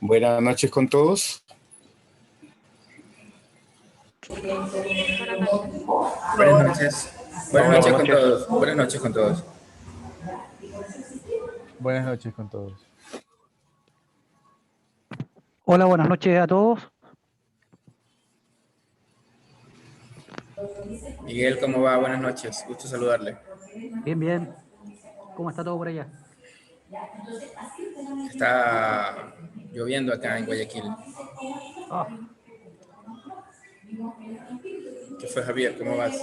Buenas noches con todos. Buenas noches. Buenas noches. Buenas Hola, noches buenas con noches. todos. Buenas noches con todos. Buenas noches con todos. Hola, buenas noches a todos. Miguel, ¿cómo va? Buenas noches. Gusto saludarle. Bien, bien. ¿Cómo está todo por allá? Está lloviendo acá en Guayaquil. Ah, ¿Qué fue, Javier? ¿Cómo vas?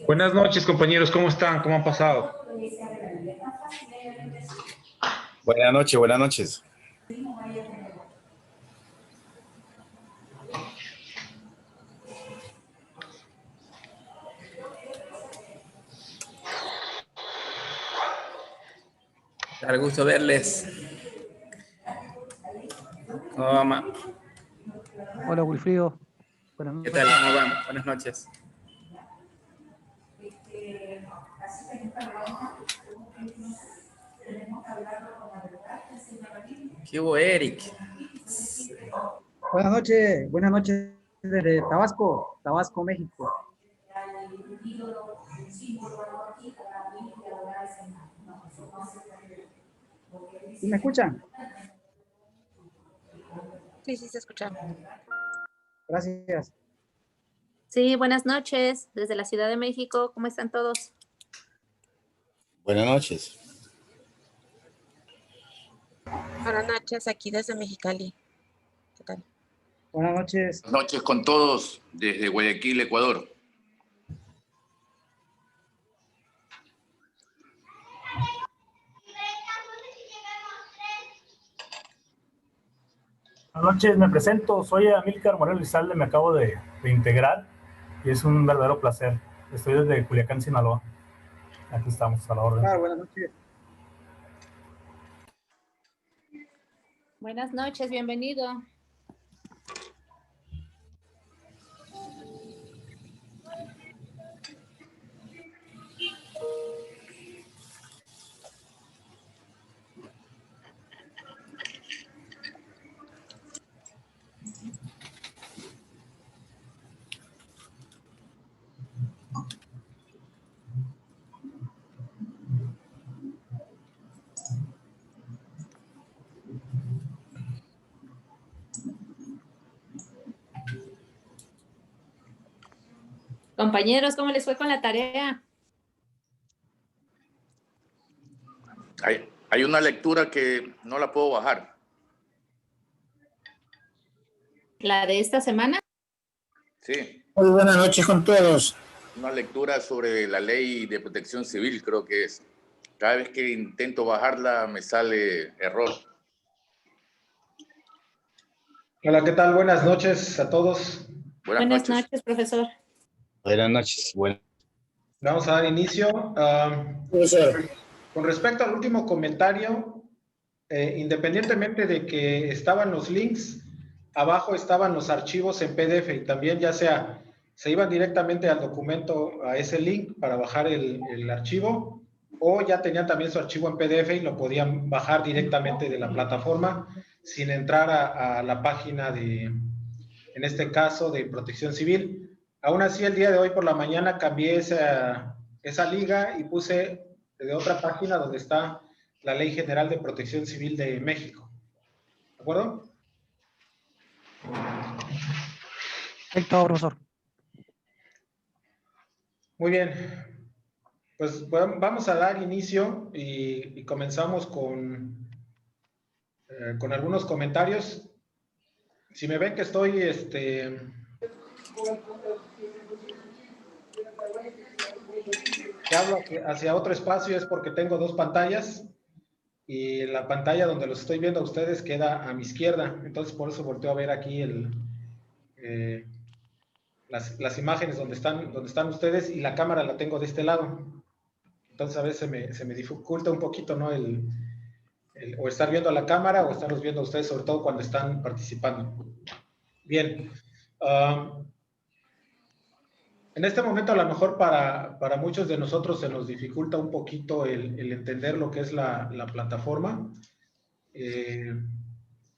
Buenas noches, compañeros. ¿Cómo están? ¿Cómo han pasado? Buenas noches, buenas noches. Da gusto verles. ¿Cómo va, hola, Wilfrido. Buenas ¿Qué noches. tal? ¿Cómo van? Buenas noches. ¿Qué hubo, Eric? Buenas noches desde Tabasco, México. ¿Sí me escuchan? Sí, sí, se escucha. Gracias. Sí, buenas noches desde la Ciudad de México. ¿Cómo están todos? Buenas noches. Buenas noches, aquí desde Mexicali. ¿Qué tal? Buenas noches. Buenas noches con todos desde Guayaquil, Ecuador. Buenas noches, me presento, soy Amílcar Moreno Lizalde, me acabo de integrar y es un verdadero placer. Estoy desde Culiacán, Sinaloa. Aquí estamos, a la orden. Buenas noches. Buenas noches, bienvenido. Compañeros, ¿cómo les fue con la tarea? Hay una lectura que no la puedo bajar. ¿La de esta semana? Sí, Muy buenas noches con todos. una lectura sobre la ley de protección civil, creo que es. Cada vez que intento bajarla me sale error. Hola, ¿qué tal? Buenas noches a todos. Buenas noches. Profesor. Buenas noches. Vamos a dar inicio. Profesor. Con respecto al último comentario, independientemente de que estaban los links, abajo estaban los archivos en PDF y también ya sea se iban directamente al documento, a ese link para bajar el archivo, o ya tenían también su archivo en PDF y lo podían bajar directamente de la plataforma sin entrar a la página de, en este caso, de Protección Civil. Aún así, el día de hoy por la mañana cambié esa liga y puse de otra página donde está la Ley General de Protección Civil de México. ¿De acuerdo? Perfecto, profesor. Muy bien. Pues vamos a dar inicio y comenzamos con algunos comentarios. Si me ven que estoy que hablo hacia otro espacio es porque tengo dos pantallas y la pantalla donde los estoy viendo a ustedes queda a mi izquierda, entonces por eso volteo a ver aquí las imágenes donde están ustedes y la cámara la tengo de este lado. Entonces a veces se me dificulta un poquito, ¿no? O estar viendo a la cámara o estarlos viendo a ustedes, sobre todo cuando están participando. Bien. En En este momento a lo mejor para muchos de nosotros se nos dificulta un poquito el entender lo que es la plataforma, que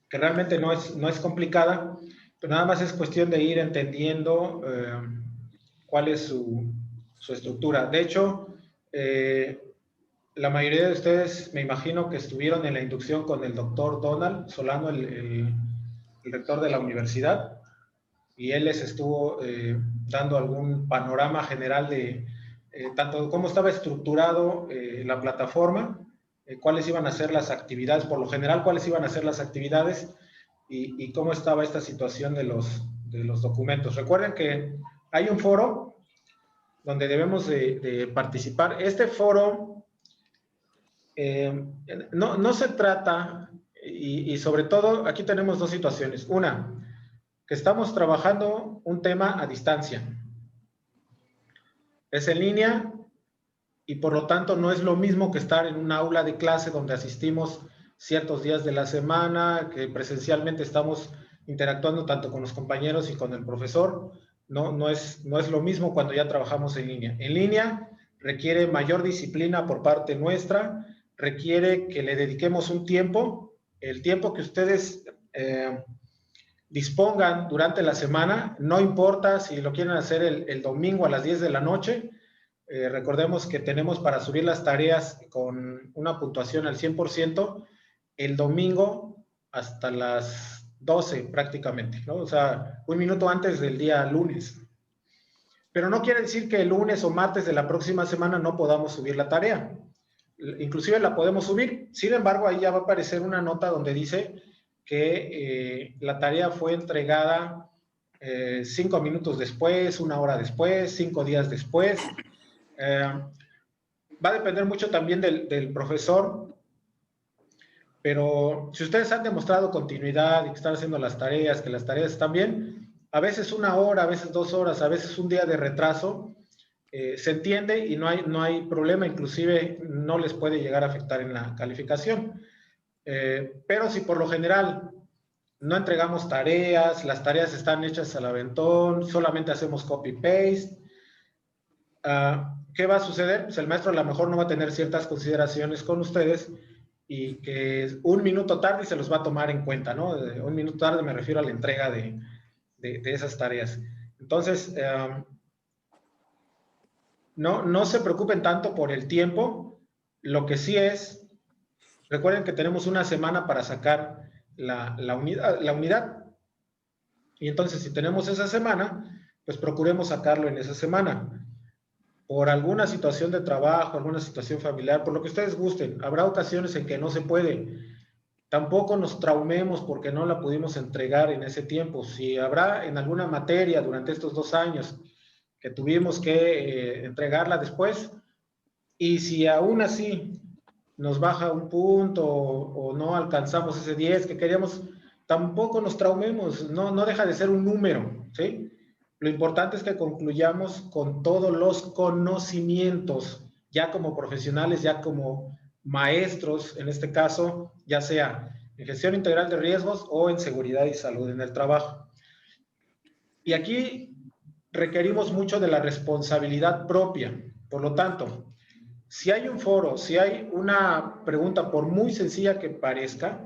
realmente no es complicada, pero nada más es cuestión de ir entendiendo cuál es su estructura. De hecho, la mayoría de ustedes me imagino que estuvieron en la inducción con el doctor Donald Solano, el rector de la universidad, y él les estuvo dando algún panorama general de tanto cómo estaba estructurado la plataforma, cuáles iban a ser las actividades, por lo general cuáles iban a ser las actividades y cómo estaba esta situación de los documentos. Recuerden que hay un foro donde debemos de participar. Este foro no se trata, y sobre todo aquí tenemos dos situaciones. Una, que estamos trabajando un tema a distancia. Es en línea y por lo tanto no es lo mismo que estar en un aula de clase donde asistimos ciertos días de la semana, que presencialmente estamos interactuando tanto con los compañeros y con el profesor. No es lo mismo cuando ya trabajamos en línea. En línea requiere mayor disciplina por parte nuestra, requiere que le dediquemos un tiempo, el tiempo que ustedes dispongan durante la semana, no importa si lo quieren hacer el domingo a las 10 de la noche, recordemos que tenemos para subir las tareas con una puntuación al 100%, el domingo hasta las 12 prácticamente, ¿no? O sea, un minuto antes del día lunes. Pero no quiere decir que el lunes o martes de la próxima semana no podamos subir la tarea. Inclusive la podemos subir, sin embargo, ahí ya va a aparecer una nota donde dice que la tarea fue entregada 5 minutos después, 1 hora después, 5 días después. Va a depender mucho también del profesor, pero si ustedes han demostrado continuidad y que están haciendo las tareas, que las tareas están bien, a veces 1 hora, a veces 2 horas, a veces un día de retraso, se entiende y no hay problema, inclusive no les puede llegar a afectar en la calificación. Pero si por lo general no entregamos tareas, las tareas están hechas al aventón, solamente hacemos copy-paste, ¿qué va a suceder? Pues el maestro a lo mejor no va a tener ciertas consideraciones con ustedes y que 1 minuto tarde se los va a tomar en cuenta, ¿no? 1 minuto tarde me refiero a la entrega de esas tareas. Entonces, no se preocupen tanto por el tiempo, lo que sí es, recuerden que tenemos una semana para sacar la unidad. Y entonces, si tenemos esa semana, pues procuremos sacarlo en esa semana. Por alguna situación de trabajo, alguna situación familiar, por lo que ustedes gusten. Habrá ocasiones en que no se puede. Tampoco nos traumemos porque no la pudimos entregar en ese tiempo. Si habrá en alguna materia durante estos 2 años que tuvimos que entregarla después, y si aún así nos baja un punto o no alcanzamos ese 10 que queríamos, tampoco nos traumemos, no deja de ser un número, ¿sí? Lo importante es que concluyamos con todos los conocimientos, ya como profesionales, ya como maestros, en este caso, ya sea en gestión integral de riesgos o en seguridad y salud en el trabajo. Y aquí requerimos mucho de la responsabilidad propia. Por lo tanto, si hay un foro, si hay una pregunta, por muy sencilla que parezca,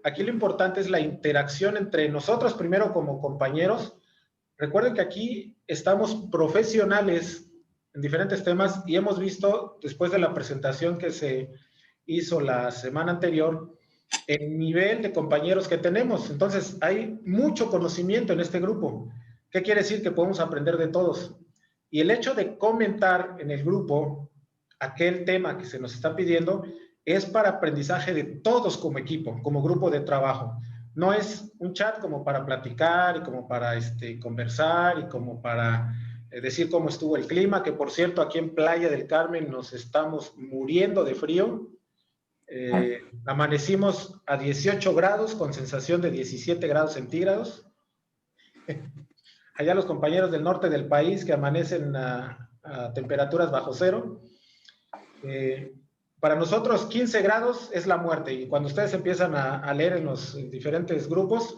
aquí lo importante es la interacción entre nosotros primero como compañeros. Recuerden que aquí estamos profesionales en diferentes temas y hemos visto, después de la presentación que se hizo la semana anterior, el nivel de compañeros que tenemos. Entonces, hay mucho conocimiento en este grupo. ¿Qué quiere decir? Que podemos aprender de todos. Y el hecho de comentar en el grupo aquel tema que se nos está pidiendo es para aprendizaje de todos como equipo, como grupo de trabajo. No es un chat como para platicar y como para conversar y como para decir cómo estuvo el clima, que por cierto aquí en Playa del Carmen nos estamos muriendo de frío. Amanecimos a 18 grados con sensación de 17 grados centígrados. Allá los compañeros del norte del país que amanecen a temperaturas bajo cero. Para nosotros 15 grados es la muerte y cuando ustedes empiezan a leer en los diferentes grupos,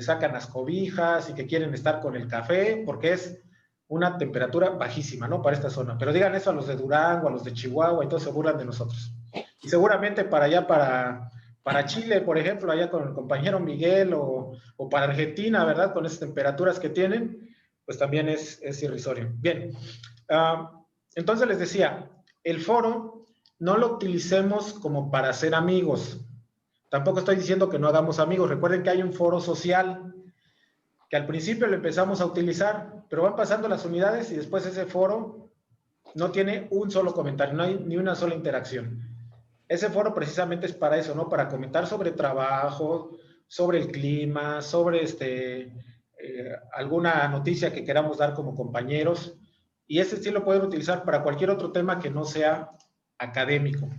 sacan las cobijas y que quieren estar con el café porque es una temperatura bajísima, ¿no? Para esta zona. Pero digan eso a los de Durango, a los de Chihuahua, y todos se burlan de nosotros. Y seguramente para allá, para Chile, por ejemplo, allá con el compañero Miguel, o para Argentina, ¿verdad? Con esas temperaturas que tienen, pues también es irrisorio. Bien, entonces les decía, el foro no lo utilicemos como para ser amigos. Tampoco estoy diciendo que no hagamos amigos. Recuerden que hay un foro social que al principio lo empezamos a utilizar, pero van pasando las unidades y después ese foro no tiene un solo comentario, no hay ni una sola interacción. Ese foro precisamente es para eso, ¿no? Para comentar sobre trabajo, sobre el clima, sobre alguna noticia que queramos dar como compañeros, y ese sí lo pueden utilizar para cualquier otro tema que no sea académico.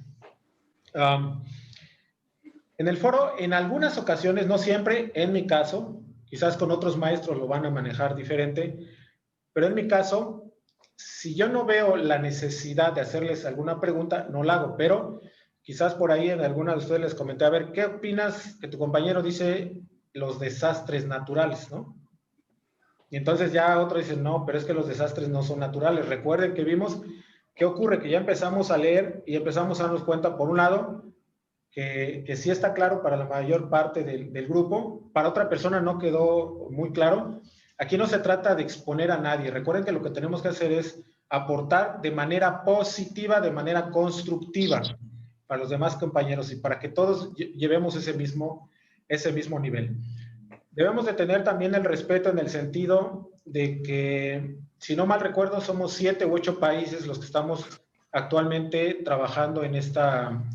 En el foro, en algunas ocasiones, no siempre, en mi caso, quizás con otros maestros lo van a manejar diferente, pero en mi caso, si yo no veo la necesidad de hacerles alguna pregunta, no la hago, pero quizás por ahí en alguna de ustedes les comenté, a ver, ¿qué opinas que tu compañero dice los desastres naturales, no? Y entonces ya otro dice, no, pero es que los desastres no son naturales. Recuerden que vimos, ¿qué ocurre? Que ya empezamos a leer y empezamos a darnos cuenta, por un lado, que sí está claro para la mayor parte del grupo, para otra persona no quedó muy claro. Aquí no se trata de exponer a nadie. Recuerden que lo que tenemos que hacer es aportar de manera positiva, de manera constructiva para los demás compañeros y para que todos llevemos ese mismo nivel. Debemos de tener también el respeto en el sentido de que, si no mal recuerdo, somos 7 u 8 países los que estamos actualmente trabajando en esta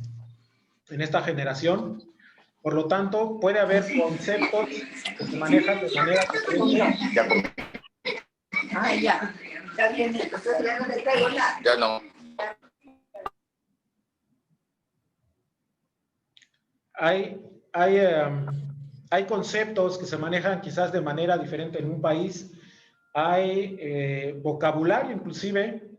generación. Por lo tanto, puede haber conceptos que se manejan de manera diferente. Ya viene, ya no le traigo nada. Ya no. Hay conceptos que se manejan quizás de manera diferente en un país. Hay vocabulario inclusive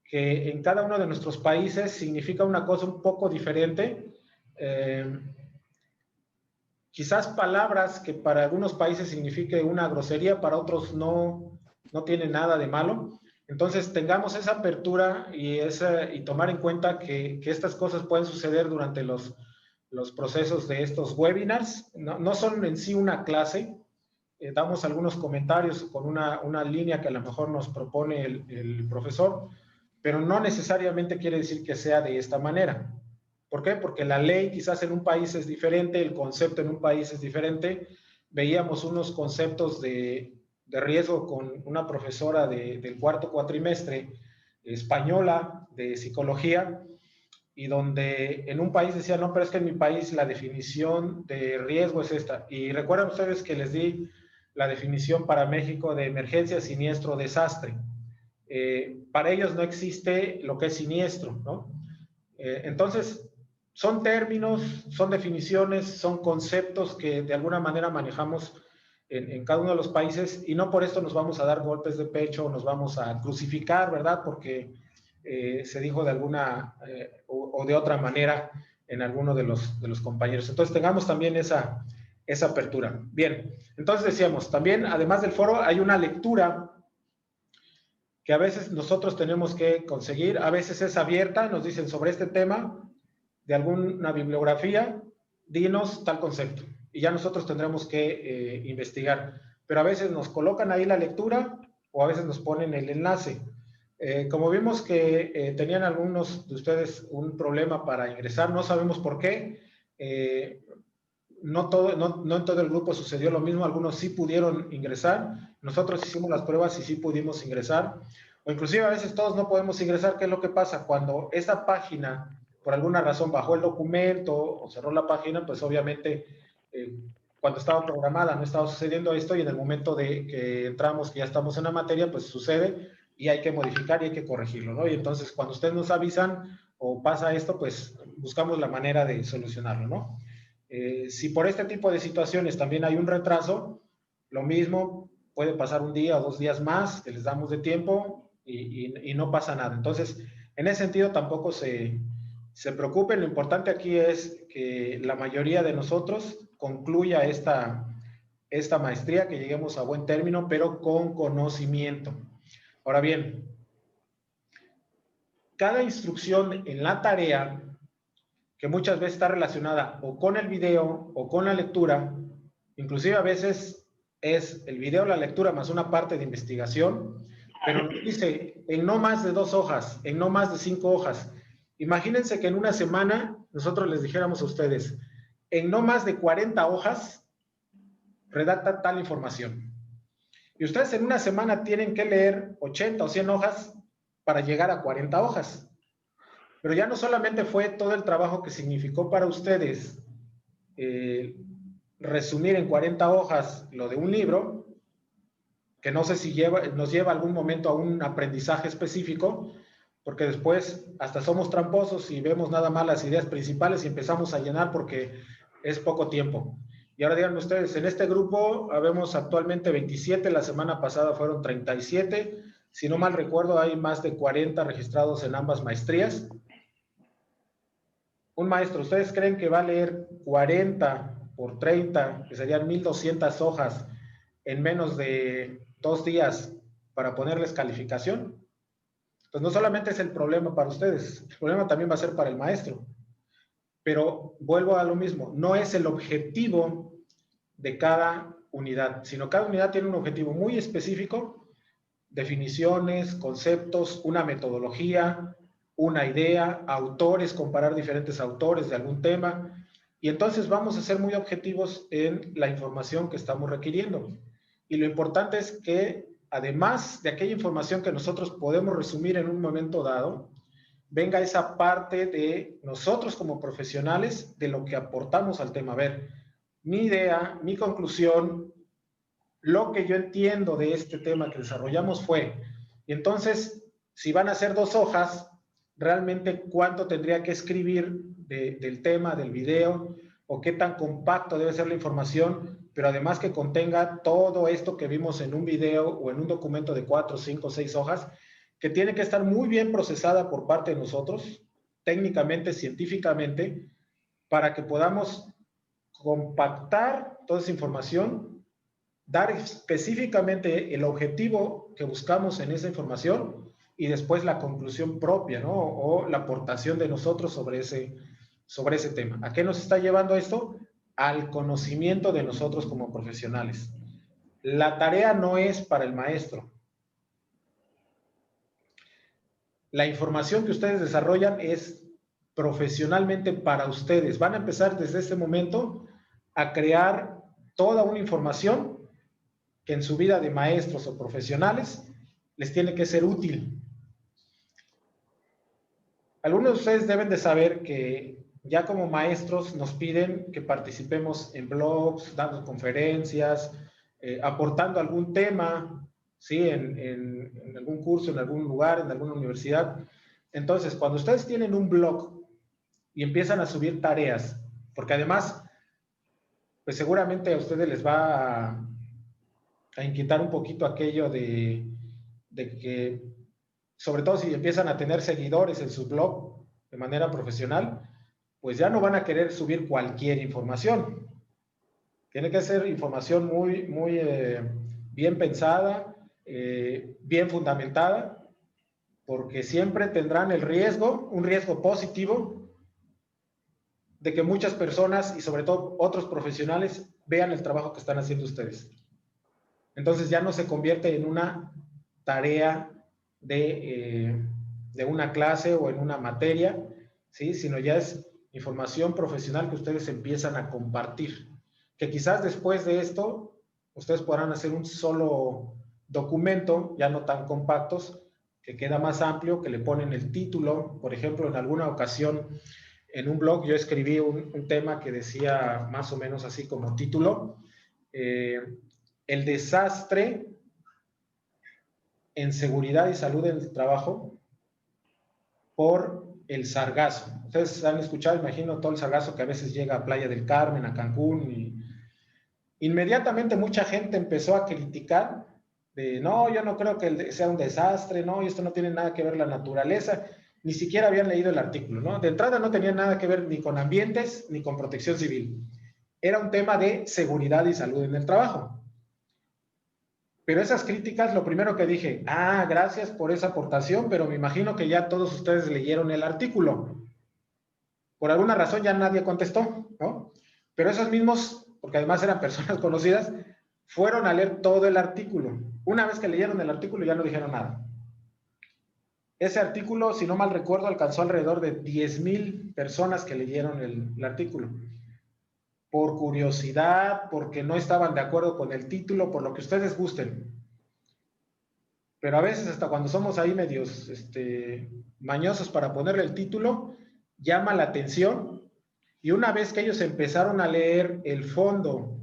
que en cada uno de nuestros países significa una cosa un poco diferente. Quizás palabras que para algunos países signifique una grosería, para otros no tiene nada de malo. Entonces tengamos esa apertura y tomar en cuenta que estas cosas pueden suceder durante los procesos de estos webinars. No son en sí una clase. Damos algunos comentarios con una línea que a lo mejor nos propone el profesor, pero no necesariamente quiere decir que sea de esta manera. ¿Por qué? Porque la ley quizás en un país es diferente, el concepto en un país es diferente. Veíamos unos conceptos de riesgo con una profesora del cuarto cuatrimestre española de psicología, y donde en un país decía, no, pero es que en mi país la definición de riesgo es esta. Y recuerdan ustedes que les di la definición para México de emergencia, siniestro, desastre. Para ellos no existe lo que es siniestro, ¿no? Entonces, son términos, son definiciones, son conceptos que de alguna manera manejamos en cada uno de los países, y no por esto nos vamos a dar golpes de pecho o nos vamos a crucificar, ¿verdad? Porque se dijo de alguna o de otra manera en alguno de los compañeros. Entonces tengamos también esa apertura. Bien, entonces decíamos, también además del foro hay una lectura que a veces nosotros tenemos que conseguir, a veces es abierta, nos dicen sobre este tema de alguna bibliografía, dinos tal concepto, y ya nosotros tendremos que investigar, pero a veces nos colocan ahí la lectura o a veces nos ponen el enlace. Como vimos que tenían algunos de ustedes un problema para ingresar, no sabemos por qué, no en todo el grupo sucedió lo mismo, algunos sí pudieron ingresar, nosotros hicimos las pruebas y sí pudimos ingresar, o inclusive a veces todos no podemos ingresar. ¿Qué es lo que pasa? Cuando esa página, por alguna razón, bajó el documento o cerró la página, pues obviamente cuando estaba programada no estaba sucediendo esto, y en el momento de que entramos, que ya estamos en la materia, pues sucede, y hay que modificar y hay que corregirlo, ¿no? Y entonces cuando ustedes nos avisan o pasa esto, pues buscamos la manera de solucionarlo, ¿no? Si por este tipo de situaciones también hay un retraso, lo mismo, puede pasar un día o 2 días más, que les damos de tiempo y no pasa nada. Entonces, en ese sentido tampoco se preocupen. Lo importante aquí es que la mayoría de nosotros concluya esta maestría, que lleguemos a buen término, pero con conocimiento. Ahora bien, cada instrucción en la tarea, que muchas veces está relacionada o con el video o con la lectura, inclusive a veces es el video, la lectura más una parte de investigación, pero nos dice en no más de 2 hojas, en no más de 5 hojas. Imagínense que en una semana nosotros les dijéramos a ustedes, en no más de 40 hojas, redacta tal información. Y ustedes en una semana tienen que leer 80 o 100 hojas para llegar a 40 hojas. Pero ya no solamente fue todo el trabajo que significó para ustedes resumir en 40 hojas lo de un libro, que no sé si nos lleva algún momento a un aprendizaje específico, porque después hasta somos tramposos y vemos nada más las ideas principales y empezamos a llenar porque es poco tiempo. Y ahora díganme ustedes, en este grupo habemos actualmente 27, la semana pasada fueron 37, si no mal recuerdo hay más de 40 registrados en ambas maestrías. Un maestro, ¿ustedes creen que va a leer 40 por 30, que serían 1200 hojas en menos de 2 días para ponerles calificación? Pues no solamente es el problema para ustedes, el problema también va a ser para el maestro. Pero vuelvo a lo mismo, no es el objetivo de cada unidad, sino cada unidad tiene un objetivo muy específico, definiciones, conceptos, una metodología, una idea, autores, comparar diferentes autores de algún tema, y entonces vamos a ser muy objetivos en la información que estamos requiriendo. Y lo importante es que, además de aquella información que nosotros podemos resumir en un momento dado, venga esa parte de nosotros como profesionales, de lo que aportamos al tema. A ver, mi idea, mi conclusión, lo que yo entiendo de este tema que desarrollamos fue, y entonces, si van a ser 2 hojas, realmente cuánto tendría que escribir del tema, del video, o qué tan compacto debe ser la información, pero además que contenga todo esto que vimos en un video o en un documento de 4, 5, 6 hojas, que tiene que estar muy bien procesada por parte de nosotros, técnicamente, científicamente, para que podamos compactar toda esa información, dar específicamente el objetivo que buscamos en esa información y después la conclusión propia, ¿no? O la aportación de nosotros sobre ese tema. ¿A qué nos está llevando esto? Al conocimiento de nosotros como profesionales. La tarea no es para el maestro. La información que ustedes desarrollan es profesionalmente para ustedes. Van a empezar desde este momento a crear toda una información que en su vida de maestros o profesionales les tiene que ser útil. Algunos de ustedes deben de saber que ya como maestros nos piden que participemos en blogs, dando conferencias, aportando algún tema, ¿sí? En algún curso, en algún lugar, en alguna universidad. Entonces, cuando ustedes tienen un blog y empiezan a subir tareas, porque además, pues seguramente a ustedes les va a inquietar un poquito aquello de que, sobre todo si empiezan a tener seguidores en su blog de manera profesional, pues ya no van a querer subir cualquier información. Tiene que ser información muy bien pensada, bien fundamentada, porque siempre tendrán el riesgo, un riesgo positivo, de que muchas personas y sobre todo otros profesionales vean el trabajo que están haciendo ustedes. Entonces ya no se convierte en una tarea de una clase o en una materia, ¿sí? Sino ya es información profesional que ustedes empiezan a compartir. Que quizás después de esto, ustedes podrán hacer un solo documento, ya no tan compactos, que queda más amplio, que le ponen el título. Por ejemplo, en alguna ocasión, en un blog, yo escribí un tema que decía más o menos así como título, el desastre en seguridad y salud en el trabajo por el sargazo. Ustedes han escuchado, imagino, todo el sargazo que a veces llega a Playa del Carmen, a Cancún, y inmediatamente mucha gente empezó a criticar de, no, yo no creo que sea un desastre, no, y esto no tiene nada que ver la naturaleza, ni siquiera habían leído el artículo, ¿no? De entrada no tenía nada que ver ni con ambientes, ni con protección civil. Era un tema de seguridad y salud en el trabajo. Pero esas críticas, lo primero que dije, gracias por esa aportación, pero me imagino que ya todos ustedes leyeron el artículo. Por alguna razón ya nadie contestó, ¿no? Pero esos mismos, porque además eran personas conocidas, fueron a leer todo el artículo. Una vez que leyeron el artículo ya no dijeron nada. Ese artículo, si no mal recuerdo, alcanzó alrededor de 10,000 personas que leyeron el artículo. Por curiosidad, porque no estaban de acuerdo con el título, por lo que ustedes gusten. Pero a veces hasta cuando somos ahí medios mañosos para ponerle el título, llama la atención. Y una vez que ellos empezaron a leer el fondo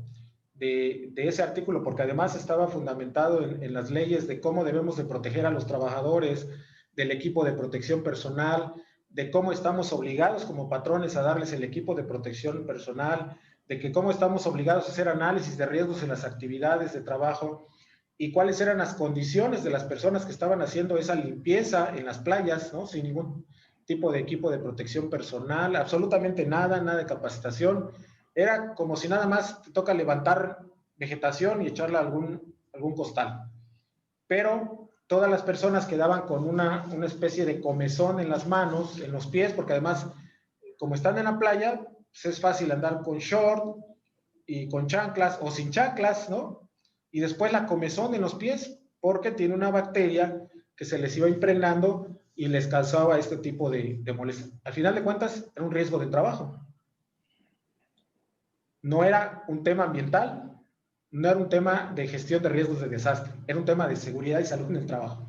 de ese artículo, porque además estaba fundamentado en las leyes de cómo debemos de proteger a los trabajadores, del equipo de protección personal, de cómo estamos obligados como patrones a darles el equipo de protección personal, de que cómo estamos obligados a hacer análisis de riesgos en las actividades de trabajo y cuáles eran las condiciones de las personas que estaban haciendo esa limpieza en las playas, ¿no? Sin ningún tipo de equipo de protección personal, absolutamente nada de capacitación. Era como si nada más te toca levantar vegetación y echarle algún costal. Pero todas las personas quedaban con una especie de comezón en las manos, en los pies, porque además, como están en la playa, pues es fácil andar con short y con chanclas o sin chanclas, ¿no? Y después la comezón en los pies, porque tiene una bacteria que se les iba impregnando y les causaba este tipo de molestias. Al final de cuentas, era un riesgo de trabajo. No era un tema ambiental, no era un tema de gestión de riesgos de desastre, era un tema de seguridad y salud en el trabajo.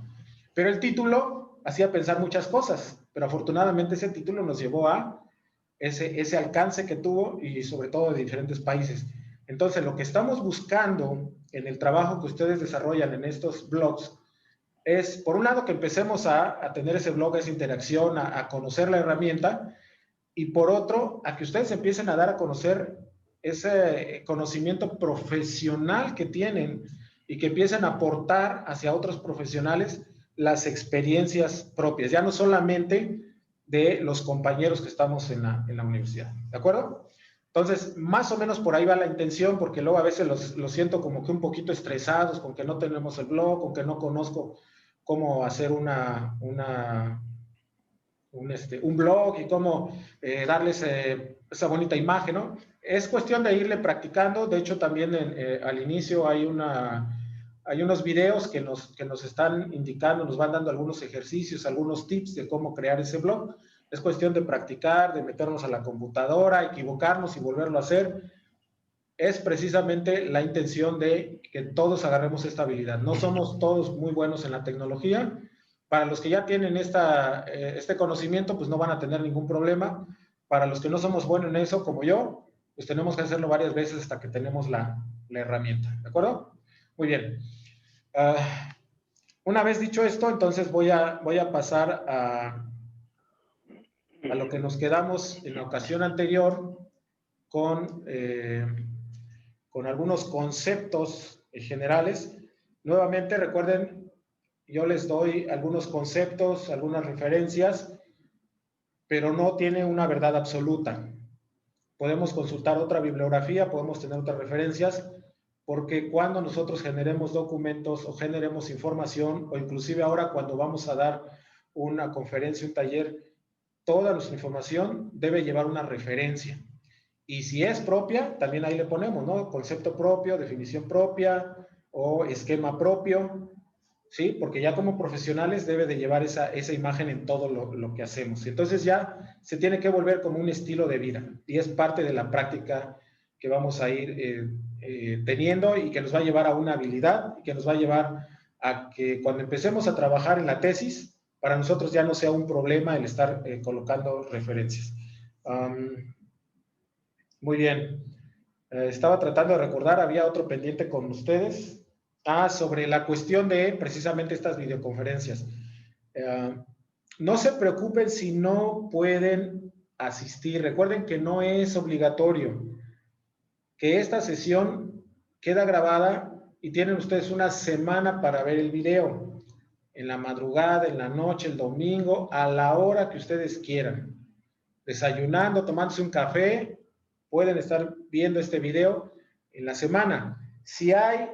Pero el título hacía pensar muchas cosas, pero afortunadamente ese título nos llevó a ese alcance que tuvo y sobre todo de diferentes países. Entonces, lo que estamos buscando en el trabajo que ustedes desarrollan en estos blogs es, por un lado, que empecemos a tener ese blog, esa interacción, a conocer la herramienta, y por otro, a que ustedes empiecen a dar a conocer ese conocimiento profesional que tienen y que empiecen a aportar hacia otros profesionales las experiencias propias, ya no solamente de los compañeros que estamos en la universidad, ¿de acuerdo? Entonces, más o menos por ahí va la intención, porque luego a veces los siento como que un poquito estresados con que no tenemos el blog, con que no conozco cómo hacer un blog y cómo darles esa bonita imagen, ¿no? Es cuestión de irle practicando. De hecho, también al inicio hay unos videos que nos están indicando, nos van dando algunos ejercicios, algunos tips de cómo crear ese blog. Es cuestión de practicar, de meternos a la computadora, equivocarnos y volverlo a hacer. Es precisamente la intención de que todos agarremos esta habilidad. No somos todos muy buenos en la tecnología. Para los que ya tienen este conocimiento, pues no van a tener ningún problema. Para los que no somos buenos en eso, como yo, pues tenemos que hacerlo varias veces hasta que tenemos la herramienta. ¿De acuerdo? Muy bien. Una vez dicho esto, entonces voy a pasar a lo que nos quedamos en la ocasión anterior con algunos conceptos generales. Nuevamente, recuerden, yo les doy algunos conceptos, algunas referencias, pero no tiene una verdad absoluta. Podemos consultar otra bibliografía, podemos tener otras referencias, porque cuando nosotros generemos documentos o generemos información, o inclusive ahora cuando vamos a dar una conferencia, un taller, toda nuestra información debe llevar una referencia. Y si es propia, también ahí le ponemos, ¿no? Concepto propio, definición propia o esquema propio, ¿sí? Porque ya como profesionales debe de llevar esa imagen en todo lo que hacemos. Entonces ya se tiene que volver como un estilo de vida y es parte de la práctica que vamos a ir teniendo y que nos va a llevar a una habilidad y que nos va a llevar a que cuando empecemos a trabajar en la tesis, para nosotros ya no sea un problema el estar colocando referencias. Muy bien. Estaba tratando de recordar, había otro pendiente con ustedes. Sobre la cuestión de precisamente estas videoconferencias. No se preocupen si no pueden asistir. Recuerden que no es obligatorio, que esta sesión queda grabada y tienen ustedes una semana para ver el video. En la madrugada, en la noche, el domingo, a la hora que ustedes quieran. Desayunando, tomándose un café, pueden estar viendo este video en la semana. Si hay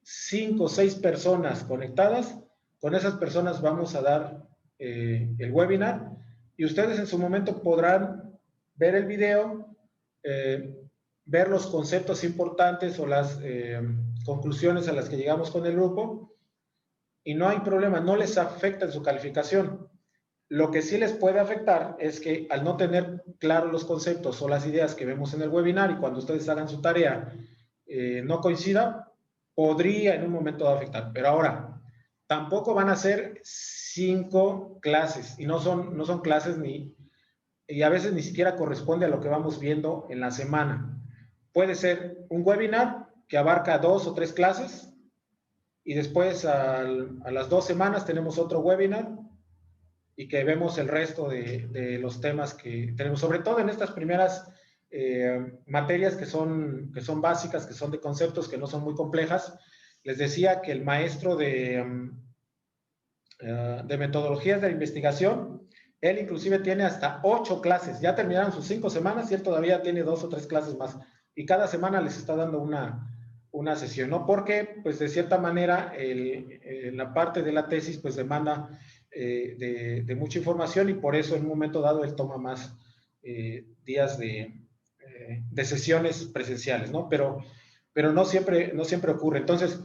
5 o 6 personas conectadas, con esas personas vamos a dar el webinar y ustedes en su momento podrán ver el video, ver los conceptos importantes o las conclusiones a las que llegamos con el grupo y no hay problema, no les afecta en su calificación. Lo que sí les puede afectar es que al no tener claros los conceptos o las ideas que vemos en el webinar y cuando ustedes hagan su tarea no coincida, podría en un momento afectar. Pero ahora, tampoco van a ser 5 clases y no son clases y a veces ni siquiera corresponde a lo que vamos viendo en la semana. Puede ser un webinar que abarca 2 o 3 clases y después a las 2 semanas tenemos otro webinar y que vemos el resto de los temas que tenemos, sobre todo en estas primeras materias que son básicas, que son de conceptos, que no son muy complejas. Les decía que el maestro de metodologías de la investigación, él inclusive tiene hasta 8 clases, ya terminaron sus 5 semanas y él todavía tiene 2 o 3 clases más, y cada semana les está dando una sesión, ¿no? Porque, pues, de cierta manera, la parte de la tesis, pues, demanda de mucha información y por eso en un momento dado él toma más días de sesiones presenciales, ¿no? Pero no siempre ocurre. Entonces,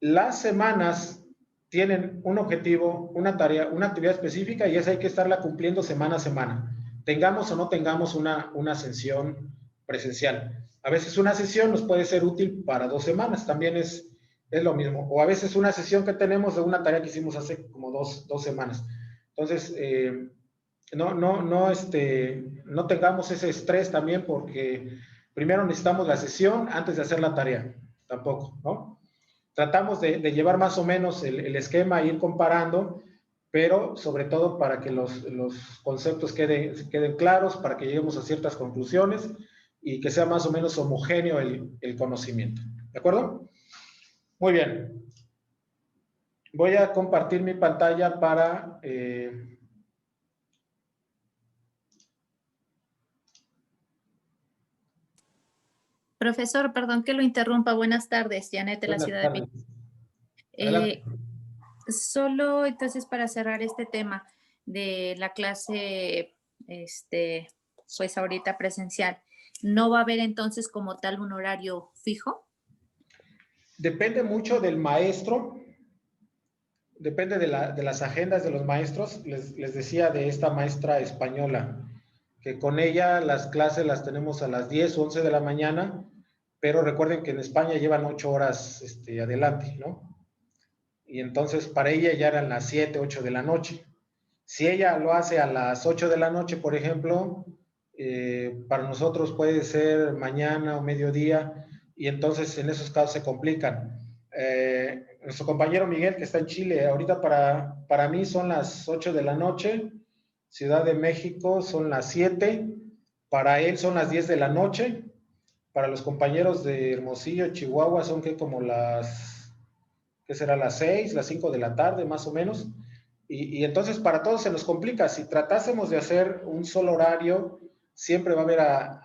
las semanas tienen un objetivo, una tarea, una actividad específica y esa hay que estarla cumpliendo semana a semana. Tengamos o no tengamos una sesión presencial. A veces una sesión nos puede ser útil para 2 semanas, también es lo mismo. O a veces una sesión que tenemos de una tarea que hicimos hace como 2 semanas. Entonces, no tengamos ese estrés también porque primero necesitamos la sesión antes de hacer la tarea. Tampoco, ¿no? Tratamos de llevar más o menos el esquema e ir comparando, pero sobre todo para que los conceptos queden claros, para que lleguemos a ciertas conclusiones y que sea más o menos homogéneo el conocimiento. ¿De acuerdo? Muy bien. Voy a compartir mi pantalla para... Profesor, perdón que lo interrumpa. Buenas tardes, Janet de la Ciudad de México. Solo entonces para cerrar este tema de la clase, pues ahorita presencial, ¿no va a haber entonces como tal un horario fijo? Depende mucho del maestro, depende de las agendas de los maestros. Les decía de esta maestra española, que con ella las clases las tenemos a las 10 o 11 de la mañana, pero recuerden que en España llevan 8 horas adelante, ¿no? Y entonces para ella ya eran las 7, 8 de la noche. Si ella lo hace a las 8 de la noche, por ejemplo, para nosotros puede ser mañana o mediodía, y entonces en esos casos se complican. Nuestro compañero Miguel, que está en Chile, ahorita para mí son las 8 de la noche, Ciudad de México son las 7, para él son las 10 de la noche, para los compañeros de Hermosillo, Chihuahua, son que como ¿qué será? Las 6, las 5 de la tarde, más o menos, y entonces para todos se nos complica. Si tratásemos de hacer un solo horario, siempre va a haber a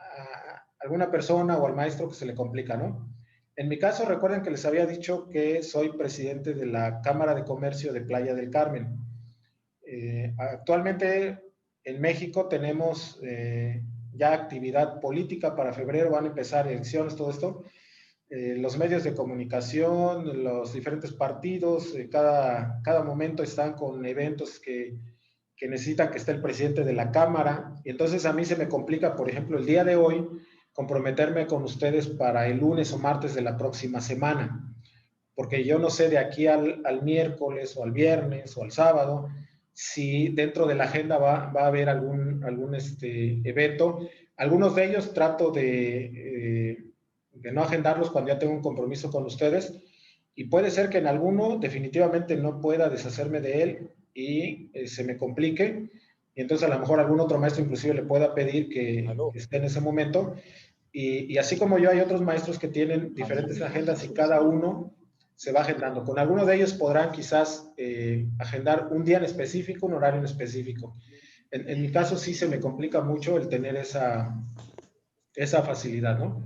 alguna persona o al maestro que se le complica, ¿no? En mi caso, recuerden que les había dicho que soy presidente de la Cámara de Comercio de Playa del Carmen. Actualmente en México tenemos ya actividad política para febrero, van a empezar elecciones, todo esto. Los medios de comunicación, los diferentes partidos, cada momento están con eventos que necesitan que esté el presidente de la Cámara. Y entonces a mí se me complica, por ejemplo, el día de hoy, comprometerme con ustedes para el lunes o martes de la próxima semana. Porque yo no sé de aquí al miércoles o al viernes o al sábado si dentro de la agenda va a haber algún evento. Algunos de ellos trato de no agendarlos cuando ya tengo un compromiso con ustedes, y puede ser que en alguno definitivamente no pueda deshacerme de él y se me complique, y entonces a lo mejor algún otro maestro inclusive le pueda pedir que esté en ese momento, y así como yo hay otros maestros que tienen diferentes agendas y cada uno se va agendando. Con alguno de ellos podrán quizás agendar un día en específico, un horario en específico. En mi caso sí se me complica mucho el tener esa facilidad, ¿no?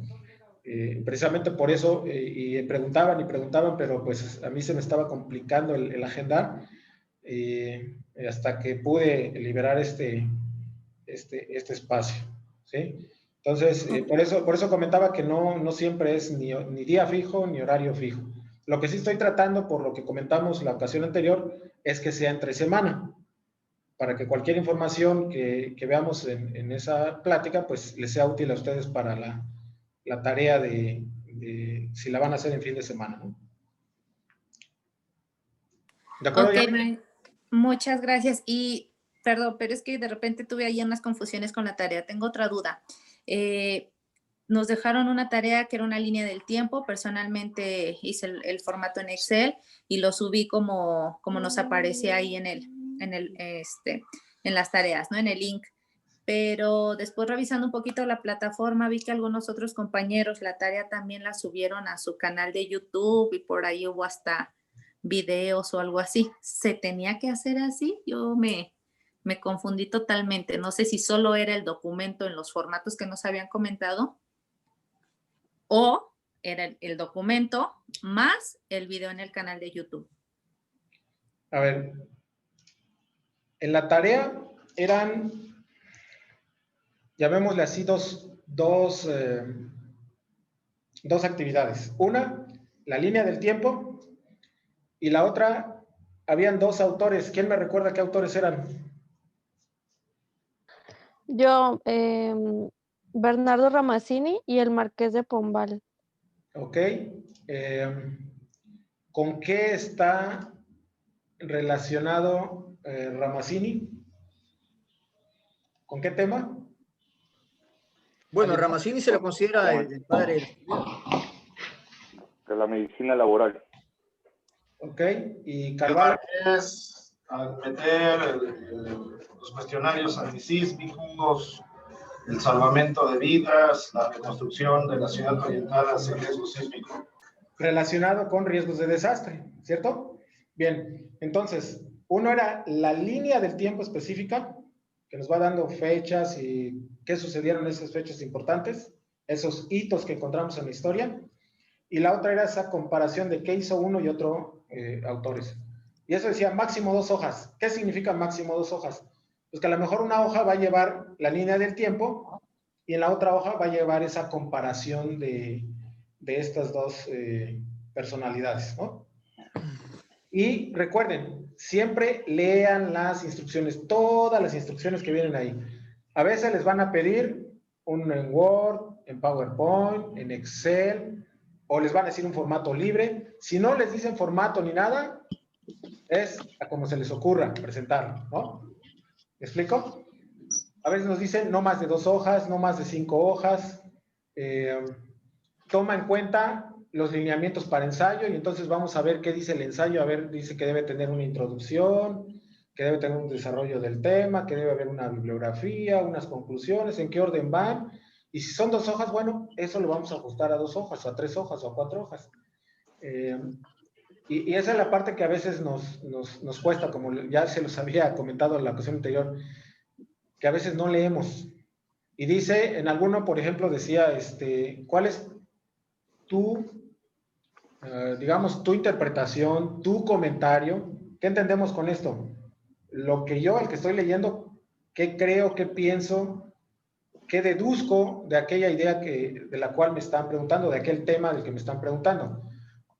Precisamente por eso, y preguntaban, pero pues a mí se me estaba complicando el agendar, hasta que pude liberar este espacio, ¿sí? Entonces, por eso comentaba que no siempre es ni día fijo ni horario fijo. Lo que sí estoy tratando, por lo que comentamos la ocasión anterior, es que sea entre semana, para que cualquier información que veamos en esa plática, pues les sea útil a ustedes para la tarea de si la van a hacer en fin de semana, ¿no? ¿De acuerdo? Ok, muchas gracias. Y perdón, pero es que de repente tuve ahí unas confusiones con la tarea. Tengo otra duda. Nos dejaron una tarea que era una línea del tiempo. Personalmente hice el formato en Excel y lo subí como nos aparece ahí en las tareas, ¿no? En el link. Pero después revisando un poquito la plataforma vi que algunos otros compañeros la tarea también la subieron a su canal de YouTube y por ahí hubo hasta videos o algo así. ¿Se tenía que hacer así? Yo me confundí totalmente. No sé si solo era el documento en los formatos que nos habían comentado o era el documento más el video en el canal de YouTube. A ver, en la tarea eran, llamémosle así, dos actividades. Una, la línea del tiempo, y la otra, habían dos autores. ¿Quién me recuerda qué autores eran? Yo, Bernardo Ramazzini y el Marqués de Pombal. Ok. ¿Con qué está relacionado Ramazzini? ¿Con qué tema? Bueno, Ramazzini se lo considera el padre de la medicina laboral. Ok. ¿Y Carvalho? Es al meter los cuestionarios antisísmicos, el salvamento de vidas, la reconstrucción de la ciudad orientada hacia el riesgo sísmico. Relacionado con riesgos de desastre, ¿cierto? Bien, entonces, uno era la línea del tiempo específica, que nos va dando fechas y qué sucedieron en esas fechas importantes, esos hitos que encontramos en la historia, y la otra era esa comparación de qué hizo uno y otro autores. Y eso decía máximo 2 hojas. ¿Qué significa máximo 2 hojas? Pues que a lo mejor una hoja va a llevar la línea del tiempo y en la otra hoja va a llevar esa comparación de estas dos personalidades, ¿no? Y recuerden, siempre lean las instrucciones, todas las instrucciones que vienen ahí. A veces les van a pedir en Word, en PowerPoint, en Excel, o les van a decir un formato libre. Si no les dicen formato ni nada, es a como se les ocurra presentarlo, ¿no? ¿Me explico? A veces nos dicen no más de 2 hojas, no más de 5 hojas. Toma en cuenta los lineamientos para ensayo y entonces vamos a ver qué dice el ensayo. A ver, dice que debe tener una introducción, que debe tener un desarrollo del tema, que debe haber una bibliografía, unas conclusiones, en qué orden van. Y si son 2 hojas, bueno, eso lo vamos a ajustar a 2 hojas, o a 3 hojas, o a 4 hojas. Y esa es la parte que a veces nos cuesta, como ya se los había comentado en la ocasión anterior, que a veces no leemos. Y dice, en alguno, por ejemplo, decía, ¿cuál es tu, digamos, tu interpretación, tu comentario? ¿Qué entendemos con esto? Lo que yo, el que estoy leyendo, ¿qué creo, qué pienso, qué deduzco de aquella idea de la cual me están preguntando, de aquel tema del que me están preguntando?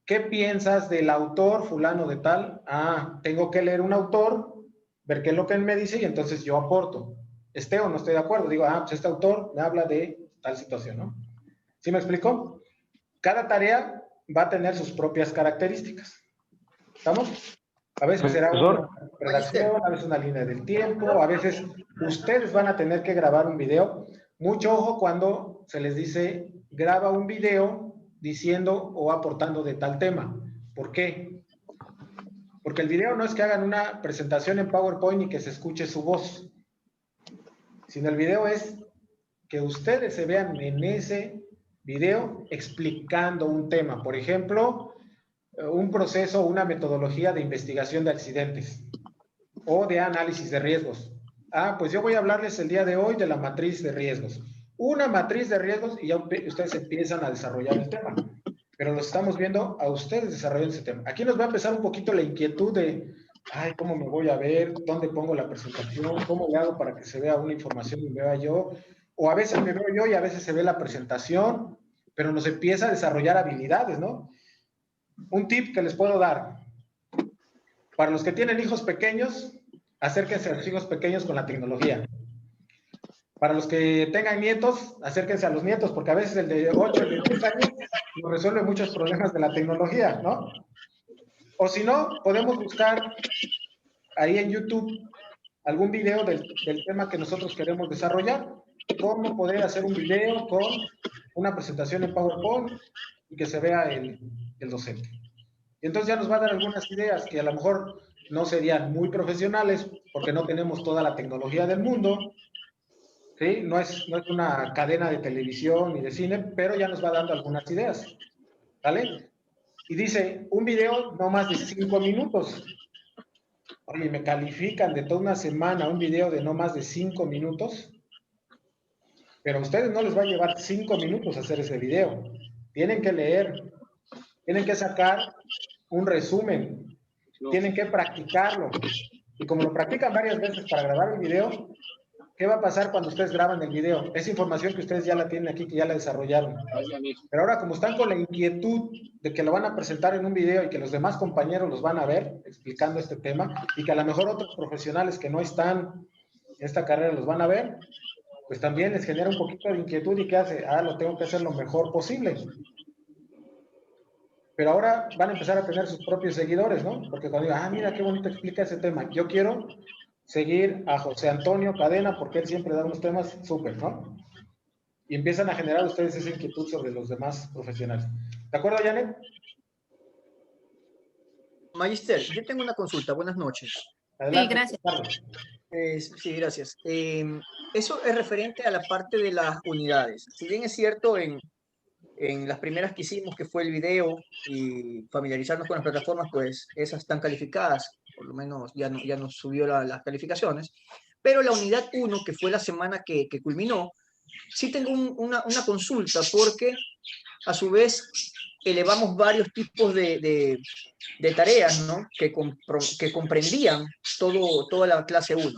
¿Qué piensas del autor fulano de tal? Ah, tengo que leer un autor, ver qué es lo que él me dice y entonces yo aporto. Esté o no estoy de acuerdo, digo, pues este autor me habla de tal situación, ¿no? ¿Sí me explico? Cada tarea va a tener sus propias características. ¿Estamos? A veces será una redacción, a veces una línea del tiempo, a veces ustedes van a tener que grabar un video. Mucho ojo cuando se les dice, graba un video diciendo o aportando de tal tema. ¿Por qué? Porque el video no es que hagan una presentación en PowerPoint y que se escuche su voz, sino el video es que ustedes se vean en ese video explicando un tema. Por ejemplo, un proceso, una metodología de investigación de accidentes o de análisis de riesgos. Ah, pues yo voy a hablarles el día de hoy de la matriz de riesgos. una matriz de riesgos y ya ustedes empiezan a desarrollar el tema. Pero los estamos viendo a ustedes desarrollando ese tema. Aquí nos va a empezar un poquito la inquietud de, ay, ¿cómo me voy a ver? ¿Dónde pongo la presentación? ¿Cómo le hago para que se vea una información y me vea yo? O a veces me veo yo y a veces se ve la presentación, pero nos empieza a desarrollar habilidades, ¿no? Un tip que les puedo dar. Para los que tienen hijos pequeños, acérquense a los hijos pequeños con la tecnología. Para los que tengan nietos, acérquense a los nietos, porque a veces el de 8, el de 10 años nos resuelve muchos problemas de la tecnología, ¿no? O si no, podemos buscar ahí en YouTube algún video del tema que nosotros queremos desarrollar. Cómo poder hacer un video con una presentación en PowerPoint y que se vea el docente. Y entonces ya nos va a dar algunas ideas que a lo mejor no serían muy profesionales porque no tenemos toda la tecnología del mundo, ¿sí? No es una cadena de televisión ni de cine, pero ya nos va dando algunas ideas, ¿vale? Y dice, un video no más de 5 minutos. Oye, me califican de toda una semana un video de no más de 5 minutos, pero a ustedes no les va a llevar 5 minutos hacer ese video. Tienen que leer, tienen que sacar un resumen, tienen que practicarlo. Y como lo practican varias veces para grabar el video, ¿qué va a pasar cuando ustedes graban el video? Esa información que ustedes ya la tienen aquí, que ya la desarrollaron. Pero ahora, como están con la inquietud de que lo van a presentar en un video y que los demás compañeros los van a ver explicando este tema, y que a lo mejor otros profesionales que no están en esta carrera los van a ver, pues también les genera un poquito de inquietud y ¿qué hace? Ah, lo tengo que hacer lo mejor posible. Pero ahora van a empezar a tener sus propios seguidores, ¿no? Porque cuando digan, ah, mira qué bonito explica ese tema, yo quiero seguir a José Antonio Cadena porque él siempre da unos temas súper, ¿no? Y empiezan a generar ustedes esa inquietud sobre los demás profesionales. ¿De acuerdo, Janet? Magister, yo tengo una consulta. Buenas noches. Adelante, sí, gracias. Sí, gracias. Eso es referente a la parte de las unidades. Si bien es cierto, en las primeras que hicimos, que fue el video y familiarizarnos con las plataformas, pues esas están calificadas, por lo menos ya nos subió las calificaciones, pero la unidad 1, que fue la semana que culminó, sí tengo una consulta, porque a su vez elevamos varios tipos de tareas, ¿no? que comprendían toda la clase 1.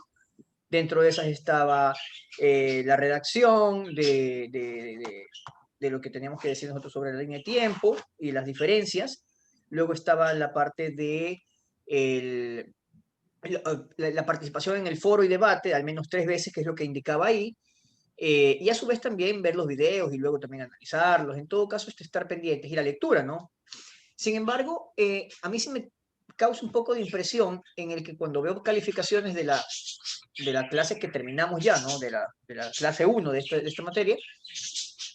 Dentro de esas estaba la redacción de lo que teníamos que decir nosotros sobre la línea de tiempo y las diferencias. Luego estaba la parte de la participación en el foro y debate, al menos 3 veces, que es lo que indicaba ahí. Y a su vez también ver los videos y luego también analizarlos. En todo caso, estar pendientes y la lectura, ¿no? Sin embargo, a mí sí me causa un poco de impresión en el que cuando veo calificaciones de la clase que terminamos ya, ¿no? De la clase 1 de esta materia,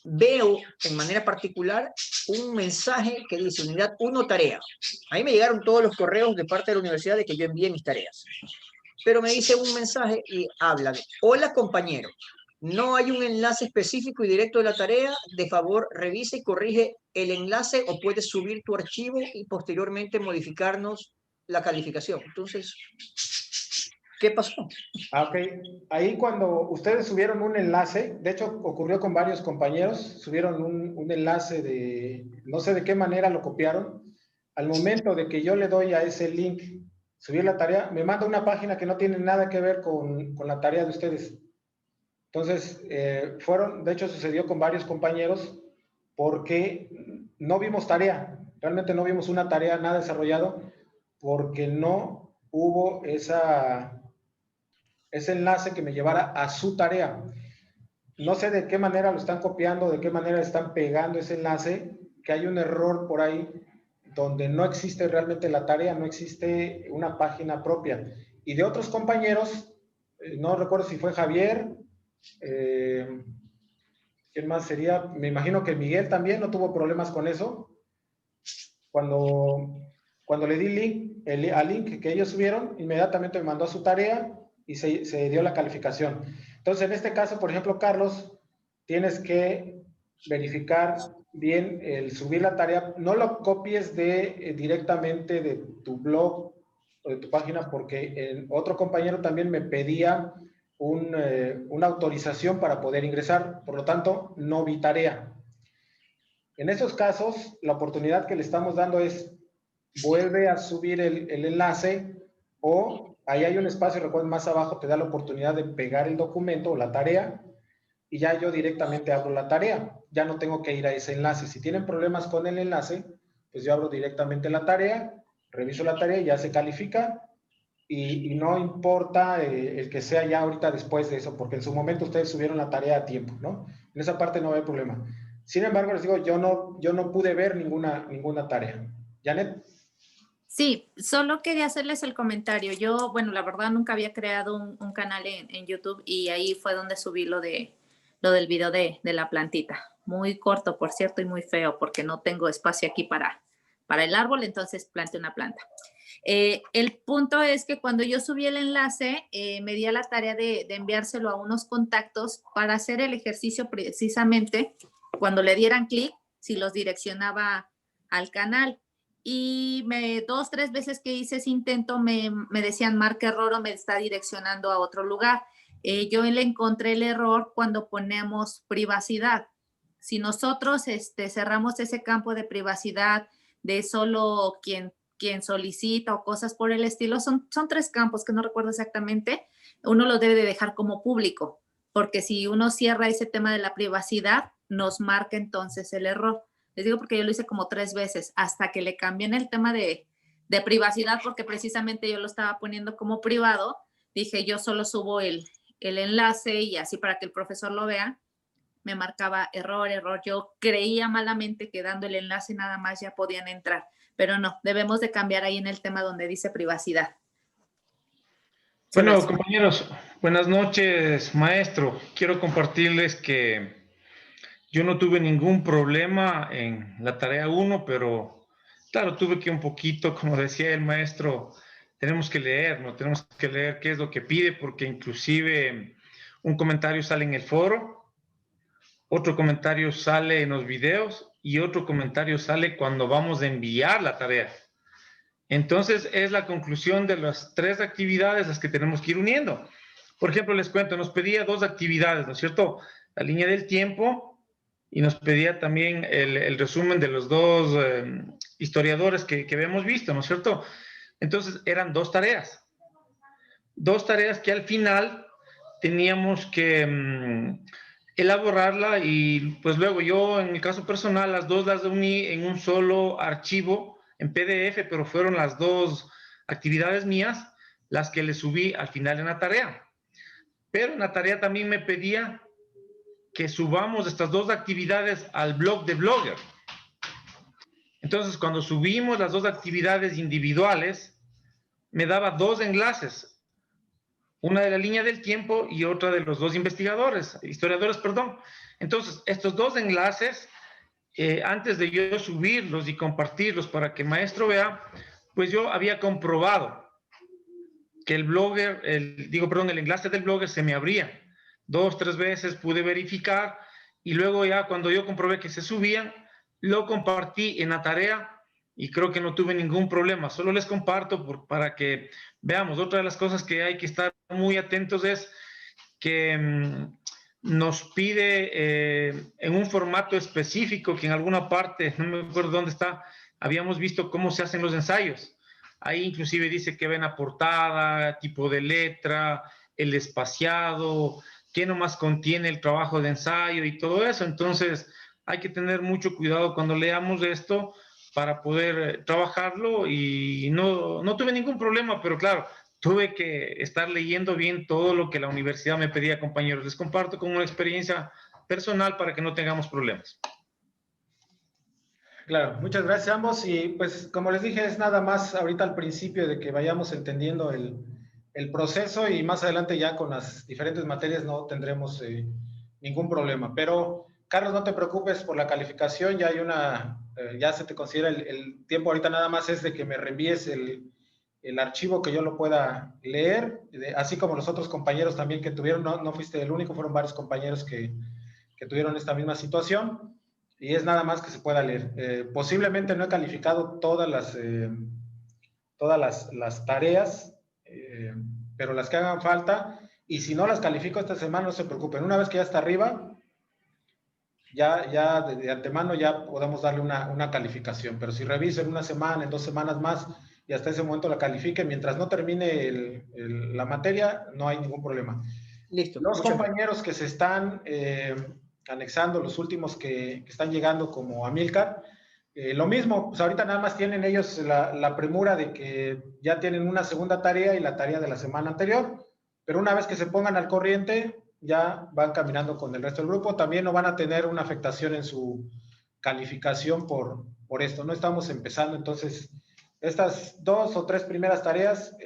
veo en manera particular un mensaje que dice unidad 1 tarea. A mí me llegaron todos los correos de parte de la universidad de que yo envié mis tareas. Pero me dice un mensaje y habla de, hola compañero, no hay un enlace específico y directo de la tarea, de favor revisa y corrige el enlace o puedes subir tu archivo y posteriormente modificarnos la calificación. Entonces, ¿qué pasó? Ok, ahí cuando ustedes subieron un enlace, de hecho ocurrió con varios compañeros, subieron un enlace de, no sé de qué manera lo copiaron, al momento de que yo le doy a ese link, subir la tarea, me manda una página que no tiene nada que ver con la tarea de ustedes. Entonces, de hecho sucedió con varios compañeros porque no vimos tarea, realmente no vimos una tarea nada desarrollado porque no hubo ese enlace que me llevara a su tarea. No sé de qué manera lo están copiando, de qué manera están pegando ese enlace, que hay un error por ahí donde no existe realmente la tarea, no existe una página propia. Y de otros compañeros, no recuerdo si fue Javier, ¿quién más sería? Me imagino que Miguel también no tuvo problemas con eso. Cuando le di al link que ellos subieron, inmediatamente me mandó su tarea y se dio la calificación. Entonces, en este caso, por ejemplo, Carlos, tienes que verificar bien el subir la tarea. No lo copies directamente de tu blog o de tu página, porque otro compañero también me pedía una autorización para poder ingresar. Por lo tanto, no vi tarea. En esos casos, la oportunidad que le estamos dando es vuelve a subir el enlace o ahí hay un espacio, recuerden, más abajo te da la oportunidad de pegar el documento o la tarea y ya yo directamente abro la tarea. Ya no tengo que ir a ese enlace. Si tienen problemas con el enlace, pues yo abro directamente la tarea, reviso la tarea y ya se califica y no importa el que sea ya ahorita después de eso, porque en su momento ustedes subieron la tarea a tiempo, ¿no? En esa parte no hay problema. Sin embargo, les digo, yo no pude ver ninguna tarea. ¿Janet? Sí, solo quería hacerles el comentario. Yo, bueno, la verdad nunca había creado un canal en YouTube y ahí fue donde subí lo del video de la plantita. Muy corto, por cierto, y muy feo porque no tengo espacio aquí para el árbol, entonces planté una planta. El punto es que cuando yo subí el enlace, me di a la tarea de enviárselo a unos contactos para hacer el ejercicio precisamente cuando le dieran clic, si los direccionaba al canal. Y 2, 3 veces que hice ese intento me decían marca error o me está direccionando a otro lugar. Yo le encontré el error cuando ponemos privacidad. Si nosotros cerramos ese campo de privacidad de solo quien solicita o cosas por el estilo, son 3 campos que no recuerdo exactamente, uno lo debe de dejar como público, porque si uno cierra ese tema de la privacidad, nos marca entonces el error. Les digo porque yo lo hice como 3 veces hasta que le cambié en el tema de privacidad, porque precisamente yo lo estaba poniendo como privado. Dije, yo solo subo el enlace y así para que el profesor lo vea. Me marcaba error. Yo creía malamente que dando el enlace nada más ya podían entrar, pero no, debemos de cambiar ahí en el tema donde dice privacidad. Bueno, compañeros, buenas noches, maestro. Quiero compartirles que yo no tuve ningún problema en la tarea 1, pero claro, tuve que un poquito, como decía el maestro, tenemos que leer, ¿no? Tenemos que leer qué es lo que pide, porque inclusive un comentario sale en el foro, otro comentario sale en los videos y otro comentario sale cuando vamos a enviar la tarea. Entonces, es la conclusión de las 3 actividades las que tenemos que ir uniendo. Por ejemplo, les cuento, nos pedía 2 actividades, ¿no es cierto? La línea del tiempo y nos pedía también el resumen de los 2 historiadores que habíamos visto, ¿no es cierto? Entonces, eran 2 tareas. 2 tareas que al final teníamos que elaborarla y pues luego yo, en mi caso personal, las 2 las uní en un solo archivo en PDF, pero fueron las 2 actividades mías las que le subí al final en la tarea. Pero en la tarea también me pedía que subamos estas 2 actividades al blog de Blogger. Entonces, cuando subimos las 2 actividades individuales, me daba 2 enlaces. Una de la línea del tiempo y otra de los 2 historiadores, perdón. Entonces, estos 2 enlaces, antes de yo subirlos y compartirlos para que el maestro vea, pues yo había comprobado que el enlace del Blogger se me abría. 2, 3 veces pude verificar y luego ya cuando yo comprobé que se subían, lo compartí en la tarea y creo que no tuve ningún problema. Solo les comparto para que veamos. Otra de las cosas que hay que estar muy atentos es que nos pide en un formato específico que en alguna parte, no me acuerdo dónde está, habíamos visto cómo se hacen los ensayos. Ahí inclusive dice que ven la portada, tipo de letra, el espaciado, qué nomás contiene el trabajo de ensayo y todo eso. Entonces hay que tener mucho cuidado cuando leamos esto para poder trabajarlo y no tuve ningún problema, pero claro, tuve que estar leyendo bien todo lo que la universidad me pedía, compañeros. Les comparto como una experiencia personal para que no tengamos problemas. Claro, muchas gracias a ambos y pues como les dije es nada más ahorita al principio de que vayamos entendiendo el proceso y más adelante ya con las diferentes materias no tendremos ningún problema. Pero Carlos, no te preocupes por la calificación, ya hay ya se te considera el tiempo ahorita nada más es de que me reenvíes el archivo que yo lo pueda leer, así como los otros compañeros también que tuvieron, no fuiste el único, fueron varios compañeros que tuvieron esta misma situación. Y es nada más que se pueda leer. Posiblemente no he calificado todas las tareas, pero las que hagan falta, Y si no las califico esta semana, no se preocupen. Una vez que ya está arriba, ya de antemano ya podemos darle una calificación. Pero si reviso en una semana, en 2 semanas más, y hasta ese momento la califiquen, mientras no termine la materia, no hay ningún problema. Listo. Los compañeros que se están anexando, los últimos que están llegando como Amílcar, lo mismo, pues ahorita nada más tienen ellos la premura de que ya tienen una segunda tarea y la tarea de la semana anterior, pero una vez que se pongan al corriente, ya van caminando con el resto del grupo. También no van a tener una afectación en su calificación por esto. No estamos empezando, entonces, estas 2 o 3 primeras tareas,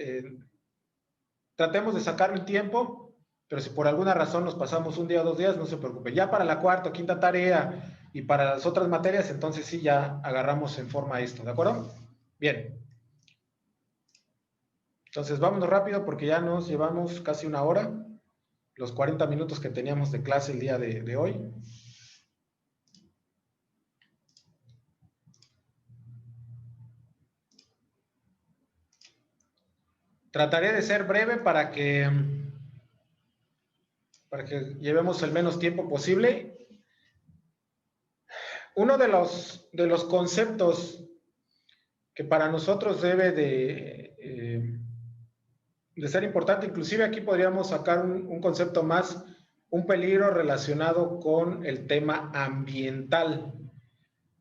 tratemos de sacar el tiempo, pero si por alguna razón nos pasamos un día o 2 días, no se preocupen. Ya para la cuarta o quinta tarea y para las otras materias, entonces sí ya agarramos en forma esto, ¿de acuerdo? Bien. Entonces vámonos rápido porque ya nos llevamos casi 1 hora, los 40 minutos que teníamos de clase el día de hoy. Trataré de ser breve para que llevemos el menos tiempo posible. Uno de los conceptos que para nosotros debe de ser importante, inclusive aquí podríamos sacar un concepto más, un peligro relacionado con el tema ambiental,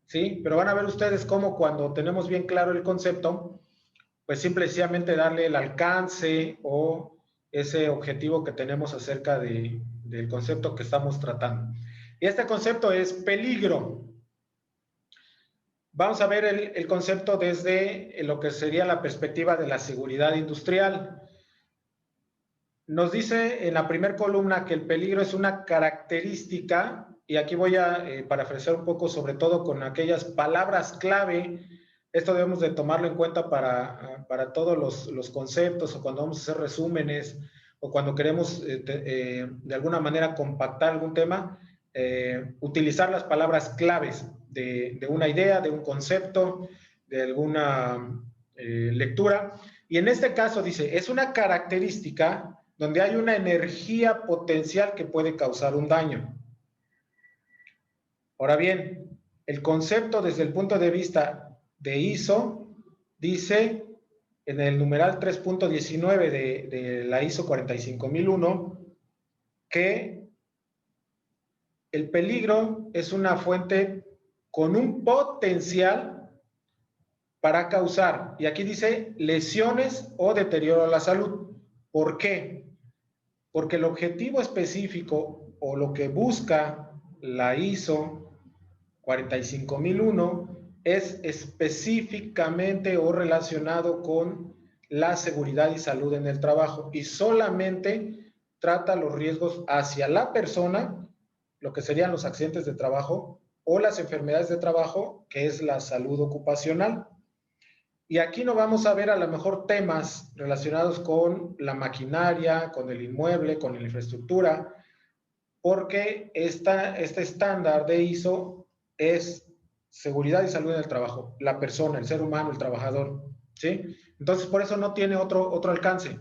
¿sí? Pero van a ver ustedes cómo cuando tenemos bien claro el concepto, pues simplemente darle el alcance o ese objetivo que tenemos acerca del concepto que estamos tratando. Y este concepto es peligro. Vamos a ver el concepto desde lo que sería la perspectiva de la seguridad industrial. Nos dice en la primera columna que el peligro es una característica, y aquí voy a parafrasear un poco, sobre todo con aquellas palabras clave. Esto debemos de tomarlo en cuenta para todos los conceptos, o cuando vamos a hacer resúmenes, o cuando queremos de alguna manera compactar algún tema, utilizar las palabras claves de una idea, de un concepto, de alguna lectura. Y en este caso dice, es una característica donde hay una energía potencial que puede causar un daño. Ahora bien, el concepto desde el punto de vista de ISO dice en el numeral 3.19 de la ISO 45001 que el peligro es una fuente con un potencial para causar, y aquí dice lesiones o deterioro a la salud. ¿Por qué? Porque el objetivo específico o lo que busca la ISO 45001 es específicamente o relacionado con la seguridad y salud en el trabajo, y solamente trata los riesgos hacia la persona, lo que serían los accidentes de trabajo o las enfermedades de trabajo, que es la salud ocupacional. Y aquí no vamos a ver a lo mejor temas relacionados con la maquinaria, con el inmueble, con la infraestructura, porque este estándar de ISO es seguridad y salud en el trabajo, la persona, el ser humano, el trabajador, ¿sí? Entonces, por eso no tiene otro alcance.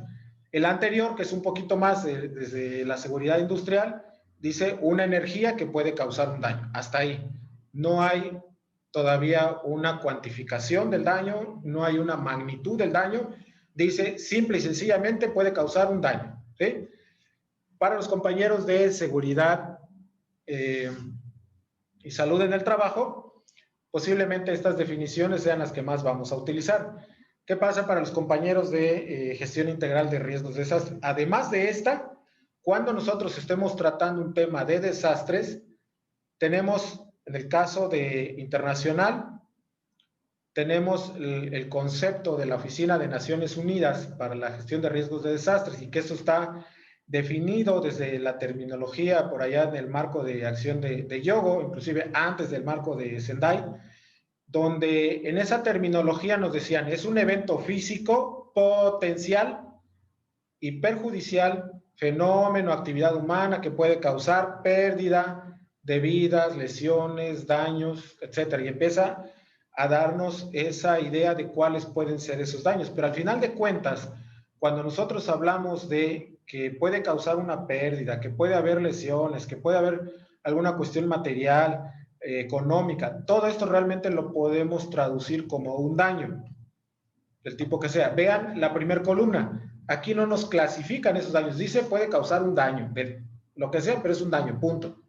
El anterior, que es un poquito más desde la seguridad industrial, dice una energía que puede causar un daño. Hasta ahí. No hay todavía una cuantificación del daño, no hay una magnitud del daño. Dice simple y sencillamente puede causar un daño, ¿sí? Para los compañeros de seguridad y salud en el trabajo, posiblemente estas definiciones sean las que más vamos a utilizar. ¿Qué pasa para los compañeros de gestión integral de riesgos de desastres? Además de esta, cuando nosotros estemos tratando un tema de desastres, tenemos, en el caso de internacional, tenemos el concepto de la Oficina de Naciones Unidas para la Gestión de Riesgos de Desastres, y que esto está definido desde la terminología por allá en el marco de acción de Yogo, inclusive antes del marco de Sendai, donde en esa terminología nos decían, es un evento físico potencial y perjudicial, fenómeno, actividad humana que puede causar pérdida de vidas, lesiones, daños, etcétera, y empieza a darnos esa idea de cuáles pueden ser esos daños. Pero al final de cuentas, cuando nosotros hablamos de que puede causar una pérdida, que puede haber lesiones, que puede haber alguna cuestión material, económica, todo esto realmente lo podemos traducir como un daño, del tipo que sea. Vean la primera columna. Aquí no nos clasifican esos daños. Dice puede causar un daño, de lo que sea, pero es un daño, punto.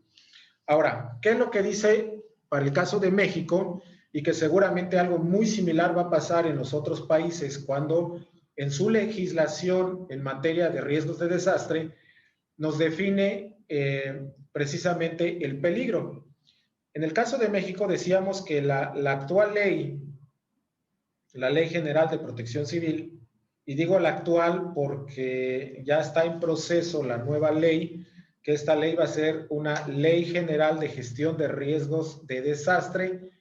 Ahora, ¿qué es lo que dice para el caso de México? Y que seguramente algo muy similar va a pasar en los otros países cuando en su legislación en materia de riesgos de desastre nos define precisamente el peligro. En el caso de México decíamos que la actual ley, la Ley General de Protección Civil, y digo la actual porque ya está en proceso la nueva ley, que esta ley va a ser una Ley General de Gestión de Riesgos de Desastre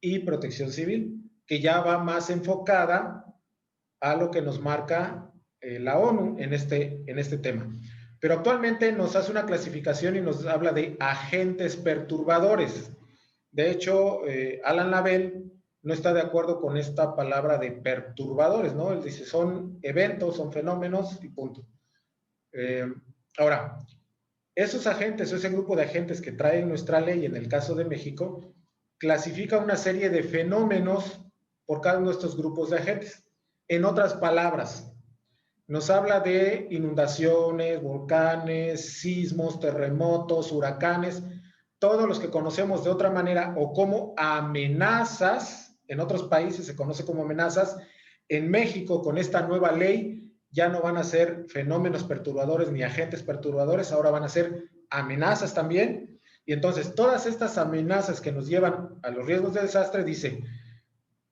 y Protección Civil, que ya va más enfocada a lo que nos marca la ONU en este tema. Pero actualmente nos hace una clasificación y nos habla de agentes perturbadores. De hecho, Alan Lavelle no está de acuerdo con esta palabra de perturbadores, ¿no? Él dice, son eventos, son fenómenos y punto. Ahora, esos agentes, ese grupo de agentes que trae nuestra ley en el caso de México, clasifica una serie de fenómenos por cada uno de estos grupos de agentes. En otras palabras, nos habla de inundaciones, volcanes, sismos, terremotos, huracanes, todos los que conocemos de otra manera o como amenazas. En otros países se conoce como amenazas. En México, con esta nueva ley, ya no van a ser fenómenos perturbadores ni agentes perturbadores, ahora van a ser amenazas también. Y entonces, todas estas amenazas que nos llevan a los riesgos de desastre, dice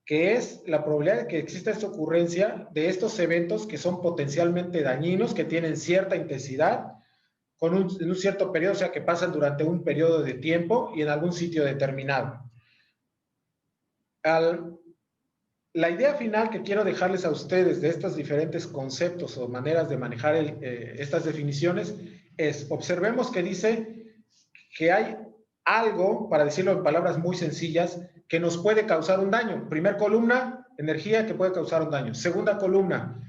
que es la probabilidad de que exista esta ocurrencia de estos eventos que son potencialmente dañinos, que tienen cierta intensidad, en un cierto periodo, o sea, que pasan durante un periodo de tiempo y en algún sitio determinado. La idea final que quiero dejarles a ustedes de estos diferentes conceptos o maneras de manejar estas definiciones es, observemos que dice que hay algo, para decirlo en palabras muy sencillas, que nos puede causar un daño. Primer columna, energía que puede causar un daño. Segunda columna,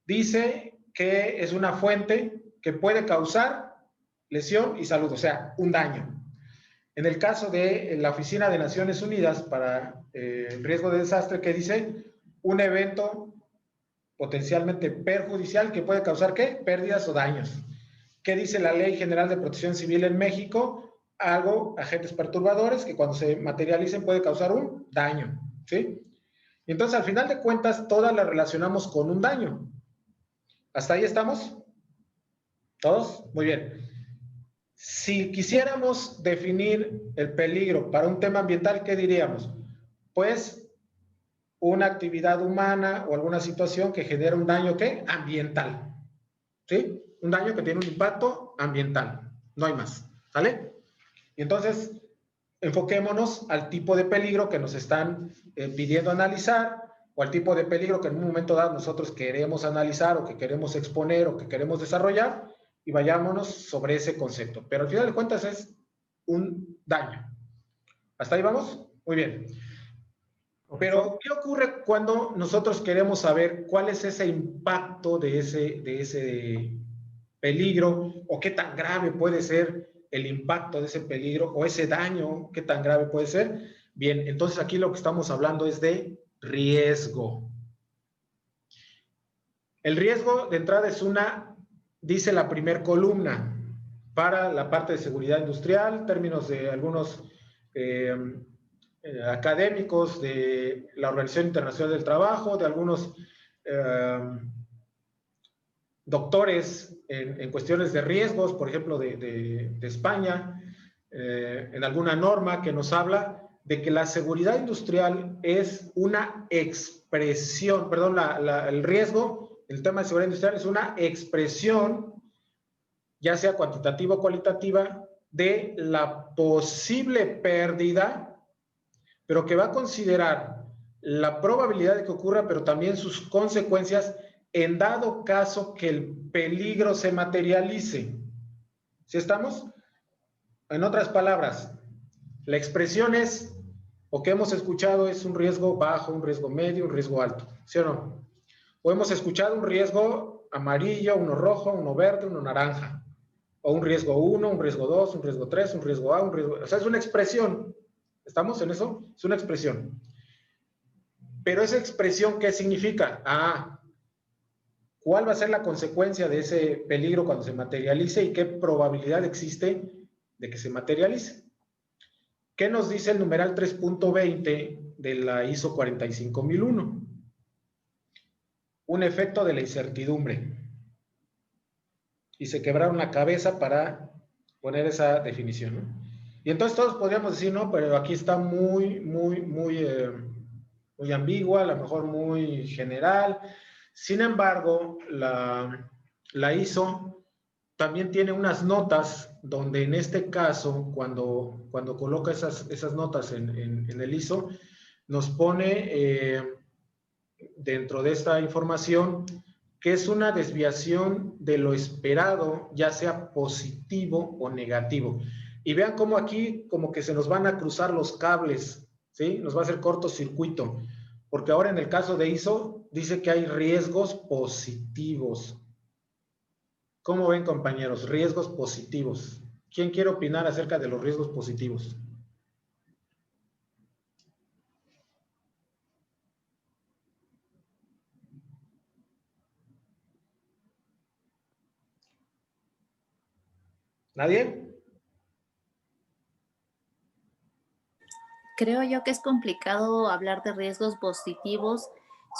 dice que es una fuente que puede causar lesión y salud, o sea, un daño. En el caso de la Oficina de Naciones Unidas para el riesgo de desastre, que dice un evento potencialmente perjudicial que puede causar, ¿qué? Pérdidas o daños. ¿Qué dice la Ley General de Protección Civil en México? Algo, agentes perturbadores, que cuando se materialicen puede causar un daño, ¿sí? Y entonces, al final de cuentas, todas las relacionamos con un daño. ¿Hasta ahí estamos? ¿Todos? Muy bien. Si quisiéramos definir el peligro para un tema ambiental, ¿qué diríamos? Pues una actividad humana o alguna situación que genera un daño, ¿qué? Ambiental. ¿Sí? Un daño que tiene un impacto ambiental. No hay más. ¿Sale? Y entonces, enfoquémonos al tipo de peligro que nos están pidiendo analizar o al tipo de peligro que en un momento dado nosotros queremos analizar o que queremos exponer o que queremos desarrollar y vayámonos sobre ese concepto. Pero al final de cuentas es un daño. ¿Hasta ahí vamos? Muy bien. Pero, ¿qué ocurre cuando nosotros queremos saber cuál es ese impacto de ese peligro o qué tan grave puede ser el impacto de ese peligro o ese daño, qué tan grave puede ser? Bien, entonces aquí lo que estamos hablando es de riesgo. El riesgo de entrada es dice la primer columna, para la parte de seguridad industrial, términos de algunos académicos de la Organización Internacional del Trabajo, de algunos doctores en cuestiones de riesgos, por ejemplo, de España, en alguna norma que nos habla de que la seguridad industrial es una expresión, perdón, el riesgo, el tema de seguridad industrial es una expresión, ya sea cuantitativa o cualitativa, de la posible pérdida, pero que va a considerar la probabilidad de que ocurra, pero también sus consecuencias en dado caso que el peligro se materialice. ¿Sí estamos? En otras palabras, la expresión es, o que hemos escuchado, es un riesgo bajo, un riesgo medio, un riesgo alto. ¿Sí o no? O hemos escuchado un riesgo amarillo, uno rojo, uno verde, uno naranja. O un riesgo 1, un riesgo 2, un riesgo 3, un riesgo A, un riesgo... O sea, es una expresión. ¿Estamos en eso? Es una expresión. Pero esa expresión, ¿qué significa? ¿Cuál va a ser la consecuencia de ese peligro cuando se materialice y qué probabilidad existe de que se materialice? ¿Qué nos dice el numeral 3.20 de la ISO 45001? Un efecto de la incertidumbre. Y se quebraron la cabeza para poner esa definición, ¿no? Y entonces todos podríamos decir, no, pero aquí está muy ambigua, a lo mejor muy general. Sin embargo, la ISO también tiene unas notas donde en este caso, cuando coloca esas notas en el ISO, nos pone dentro de esta información que es una desviación de lo esperado, ya sea positivo o negativo. Y vean cómo aquí como que se nos van a cruzar los cables, ¿sí? Nos va a hacer cortocircuito, porque ahora en el caso de ISO dice que hay riesgos positivos. ¿Cómo ven, compañeros? Riesgos positivos. ¿Quién quiere opinar acerca de los riesgos positivos? ¿Nadie? Creo yo que es complicado hablar de riesgos positivos,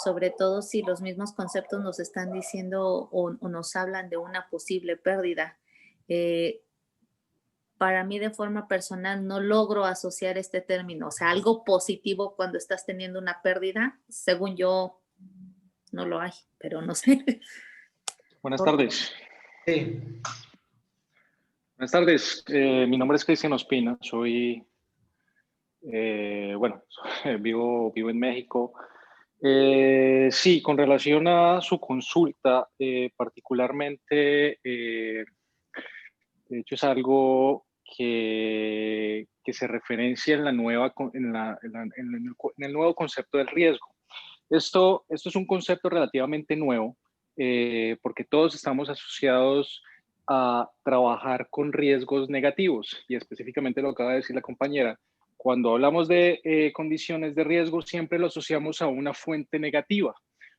sobre todo si los mismos conceptos nos están diciendo o nos hablan de una posible pérdida. Para mí, de forma personal, no logro asociar este término. O sea, algo positivo cuando estás teniendo una pérdida, según yo, no lo hay, pero no sé. Buenas tardes. Sí. Buenas tardes. Mi nombre es Cristian Ospina. Soy, vivo en México. Sí, con relación a su consulta, particularmente, de hecho es algo que se referencia en el nuevo concepto del riesgo. Esto es un concepto relativamente nuevo, porque todos estamos asociados a trabajar con riesgos negativos, y específicamente lo acaba de decir la compañera. Cuando hablamos de condiciones de riesgo, siempre lo asociamos a una fuente negativa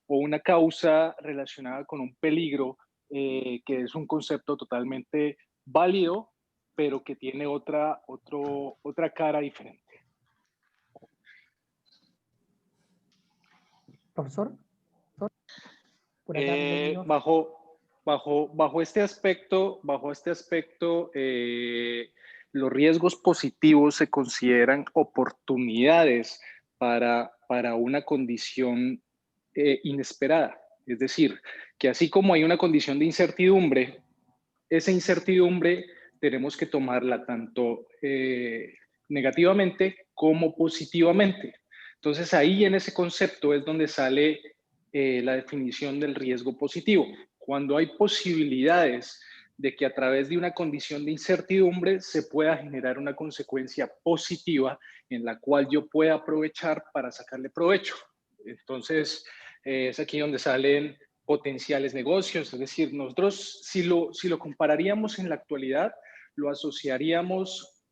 o una causa relacionada con un peligro, que es un concepto totalmente válido, pero que tiene otra cara diferente. Profesor. Por acá, bajo este aspecto, los riesgos positivos se consideran oportunidades para una condición inesperada. Es decir, que así como hay una condición de incertidumbre, esa incertidumbre tenemos que tomarla tanto negativamente como positivamente. Entonces ahí en ese concepto es donde sale la definición del riesgo positivo. Cuando hay posibilidades de que a través de una condición de incertidumbre se pueda generar una consecuencia positiva en la cual yo pueda aprovechar para sacarle provecho. Entonces es aquí donde salen potenciales negocios. Es decir, nosotros si lo compararíamos en la actualidad, lo asociaríamos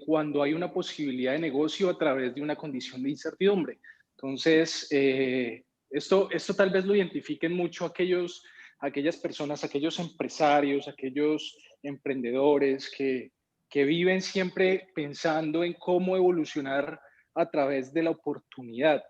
cuando hay una posibilidad de negocio a través de una condición de incertidumbre. Entonces, esto tal vez lo identifiquen mucho aquellas personas, aquellos empresarios, aquellos emprendedores que viven siempre pensando en cómo evolucionar a través de la oportunidad.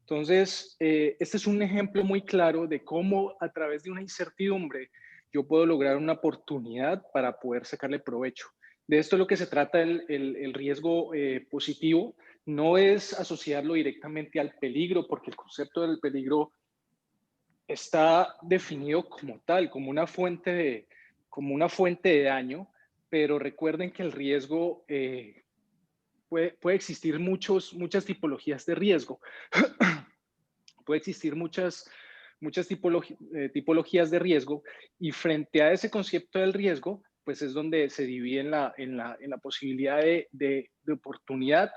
Entonces, este es un ejemplo muy claro de cómo a través de una incertidumbre yo puedo lograr una oportunidad para poder sacarle provecho. De esto es lo que se trata el riesgo positivo. No es asociarlo directamente al peligro, porque el concepto del peligro está definido como tal, como una fuente de daño, pero recuerden que el riesgo puede existir muchas tipologías de riesgo. Puede existir muchas tipologías de riesgo, y frente a ese concepto del riesgo, pues es donde se divide en la posibilidad de oportunidad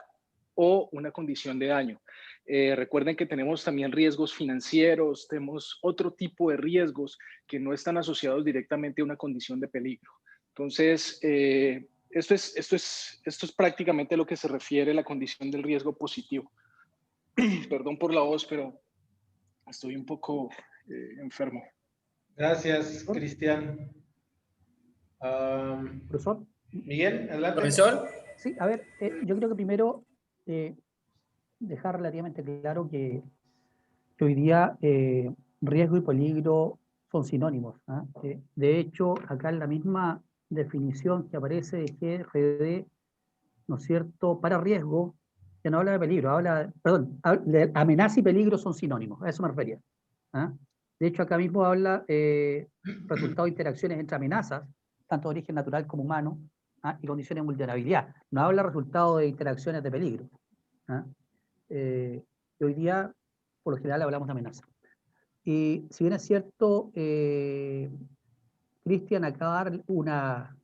o una condición de daño. Recuerden que tenemos también riesgos financieros, tenemos otro tipo de riesgos que no están asociados directamente a una condición de peligro. Entonces, esto es prácticamente lo que se refiere a la condición del riesgo positivo. Perdón por la voz, pero estoy un poco enfermo. Gracias, Cristian. Profesor. Miguel, adelante. Profesor. Sí, a ver, yo creo que primero dejar relativamente claro que hoy día riesgo y peligro son sinónimos. ¿Ah? De hecho, acá en la misma definición que aparece de GRD, ¿no es cierto?, para riesgo, ya no habla de peligro, perdón, de amenaza y peligro son sinónimos, a eso me refería. ¿Ah? De hecho, acá mismo habla resultado de interacciones entre amenazas, tanto de origen natural como humano, ¿ah? y condiciones de vulnerabilidad. No habla resultado de interacciones de peligro. ¿Ah? Y hoy día, por lo general, hablamos de amenaza. Y si bien es cierto, Cristian acaba de dar una...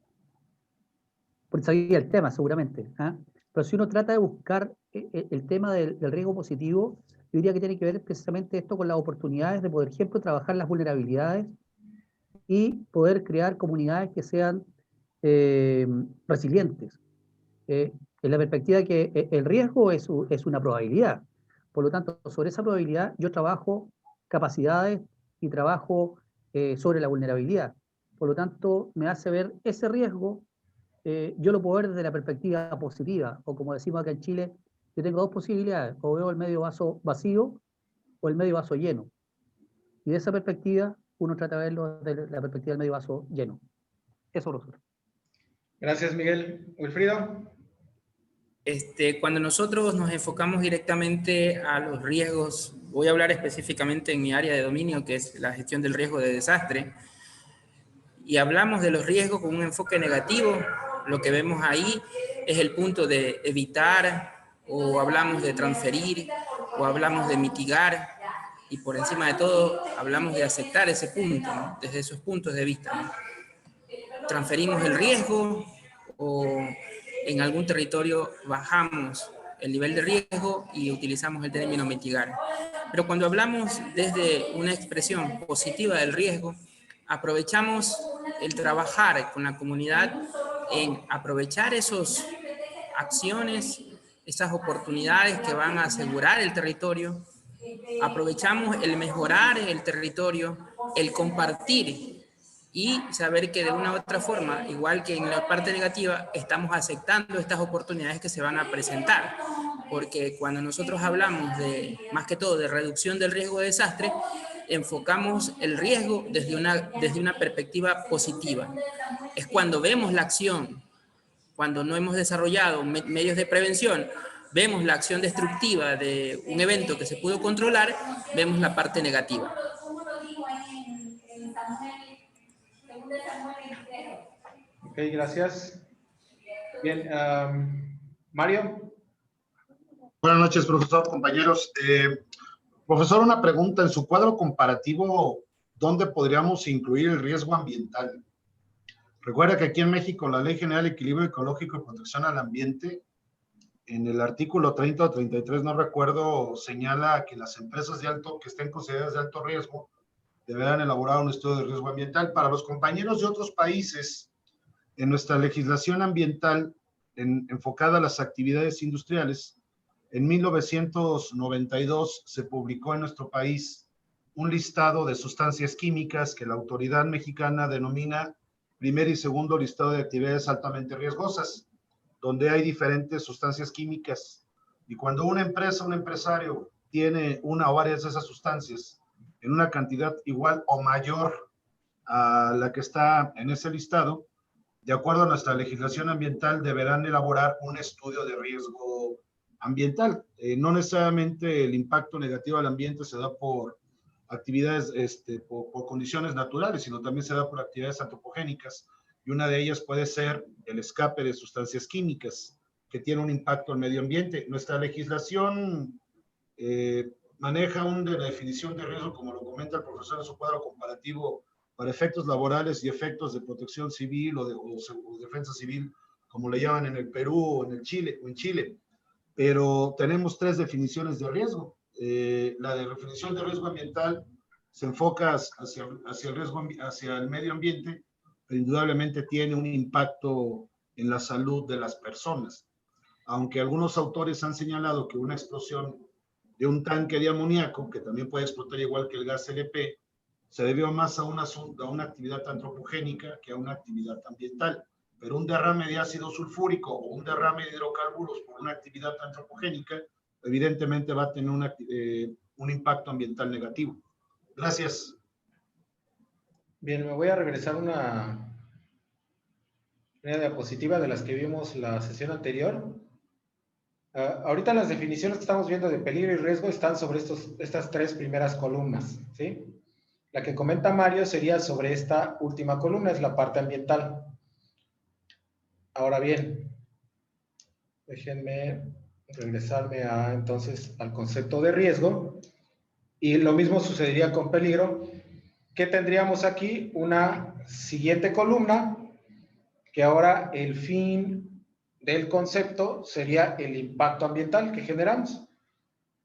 Por sabía el tema, seguramente. ¿Ah? Pero si uno trata de buscar el tema del riesgo positivo, yo diría que tiene que ver precisamente esto con las oportunidades de, por ejemplo, trabajar las vulnerabilidades y poder crear comunidades que sean resilientes. En la perspectiva de que el riesgo es una probabilidad. Por lo tanto, sobre esa probabilidad yo trabajo capacidades y trabajo sobre la vulnerabilidad. Por lo tanto, me hace ver ese riesgo, yo lo puedo ver desde la perspectiva positiva, o como decimos acá en Chile, yo tengo dos posibilidades, o veo el medio vaso vacío o el medio vaso lleno. Y de esa perspectiva, uno trata de verlo desde la perspectiva del medio vaso lleno. Eso, profesor. Gracias, Miguel. Wilfrido. Cuando nosotros nos enfocamos directamente a los riesgos, voy a hablar específicamente en mi área de dominio, que es la gestión del riesgo de desastre, y hablamos de los riesgos con un enfoque negativo, lo que vemos ahí es el punto de evitar, o hablamos de transferir, o hablamos de mitigar, y por encima de todo hablamos de aceptar ese punto, ¿no? Desde esos puntos de vista, ¿no? Transferimos el riesgo, o en algún territorio bajamos el nivel de riesgo y utilizamos el término mitigar. Pero cuando hablamos desde una expresión positiva del riesgo, aprovechamos el trabajar con la comunidad en aprovechar esas acciones, esas oportunidades que van a asegurar el territorio. Aprovechamos el mejorar el territorio, el compartir y saber que de una u otra forma, igual que en la parte negativa, estamos aceptando estas oportunidades que se van a presentar. Porque cuando nosotros hablamos de, más que todo, de reducción del riesgo de desastre, enfocamos el riesgo desde una perspectiva positiva. Es cuando vemos la acción, cuando no hemos desarrollado medios de prevención, vemos la acción destructiva de un evento que se pudo controlar, vemos la parte negativa. Ok, gracias. Bien, Mario. Buenas noches, profesor, compañeros. Profesor, una pregunta. En su cuadro comparativo, ¿dónde podríamos incluir el riesgo ambiental? Recuerda que aquí en México la Ley General de Equilibrio Ecológico y Protección al Ambiente, en el artículo 30 o 33, no recuerdo, señala que las empresas que estén consideradas de alto riesgo deberán elaborar un estudio de riesgo ambiental. Para los compañeros de otros países, en nuestra legislación ambiental enfocada a las actividades industriales, en 1992 se publicó en nuestro país un listado de sustancias químicas que la autoridad mexicana denomina primer y segundo listado de actividades altamente riesgosas, donde hay diferentes sustancias químicas. Y cuando una empresa, un empresario, tiene una o varias de esas sustancias en una cantidad igual o mayor a la que está en ese listado, de acuerdo a nuestra legislación ambiental, deberán elaborar un estudio de riesgo ambiental. No necesariamente el impacto negativo al ambiente se da por actividades, por condiciones naturales, sino también se da por actividades antropogénicas, y una de ellas puede ser el escape de sustancias químicas que tiene un impacto al medio ambiente. Nuestra legislación maneja una definición de riesgo, como lo comenta el profesor en su cuadro comparativo, para efectos laborales y efectos de protección civil o defensa civil, como le llaman en el Perú o en Chile. pero tenemos 3 definiciones de riesgo. La definición de riesgo ambiental se enfoca hacia el medio ambiente, pero indudablemente tiene un impacto en la salud de las personas. Aunque algunos autores han señalado que una explosión de un tanque de amoníaco, que también puede explotar igual que el gas LP, se debió más a una actividad antropogénica que a una actividad ambiental. Pero un derrame de ácido sulfúrico o un derrame de hidrocarburos por una actividad antropogénica, evidentemente va a tener un impacto ambiental negativo. Gracias. Bien, me voy a regresar una diapositiva de las que vimos la sesión anterior. Ahorita las definiciones que estamos viendo de peligro y riesgo están sobre estas 3 primeras columnas, ¿sí? La que comenta Mario sería sobre esta última columna, es la parte ambiental. Ahora bien, déjenme regresarme entonces al concepto de riesgo, y lo mismo sucedería con peligro. ¿Qué tendríamos aquí? Una siguiente columna, que ahora el fin del concepto sería el impacto ambiental que generamos.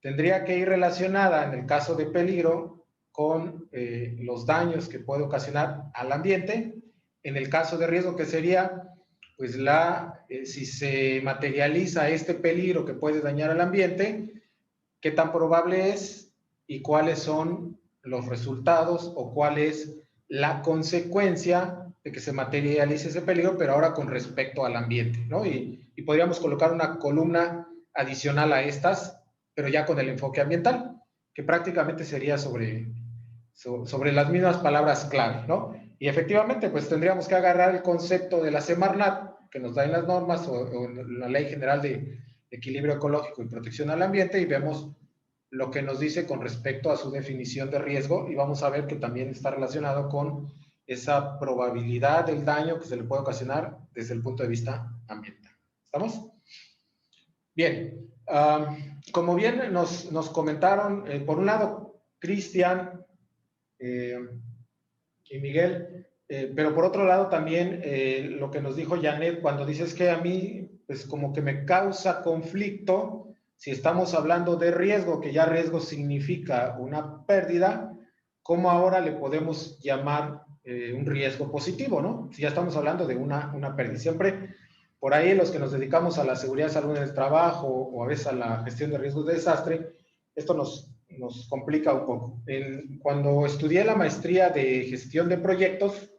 Tendría que ir relacionada, en el caso de peligro, con los daños que puede ocasionar al ambiente. En el caso de riesgo, que sería, pues, si se materializa este peligro que puede dañar al ambiente, ¿qué tan probable es y cuáles son los resultados o cuál es la consecuencia de que se materialice ese peligro, pero ahora con respecto al ambiente, ¿no? Y podríamos colocar una columna adicional a estas, pero ya con el enfoque ambiental, que prácticamente sería sobre las mismas palabras clave, ¿no? Y efectivamente, pues tendríamos que agarrar el concepto de la Semarnat, que nos da en las normas, o en la Ley General de Equilibrio Ecológico y Protección al Ambiente, y vemos lo que nos dice con respecto a su definición de riesgo, y vamos a ver que también está relacionado con esa probabilidad del daño que se le puede ocasionar desde el punto de vista ambiental. ¿Estamos? Bien, como bien nos comentaron, por un lado, Cristian y Miguel, pero por otro lado también lo que nos dijo Janet cuando dices que a mí, pues como que me causa conflicto si estamos hablando de riesgo, que ya riesgo significa una pérdida, ¿cómo ahora le podemos llamar un riesgo positivo, ¿no? Si ya estamos hablando de una pérdida. Siempre por ahí los que nos dedicamos a la seguridad y salud en el trabajo o a veces a la gestión de riesgos de desastre, esto nos complica un poco. Cuando estudié la maestría de gestión de proyectos,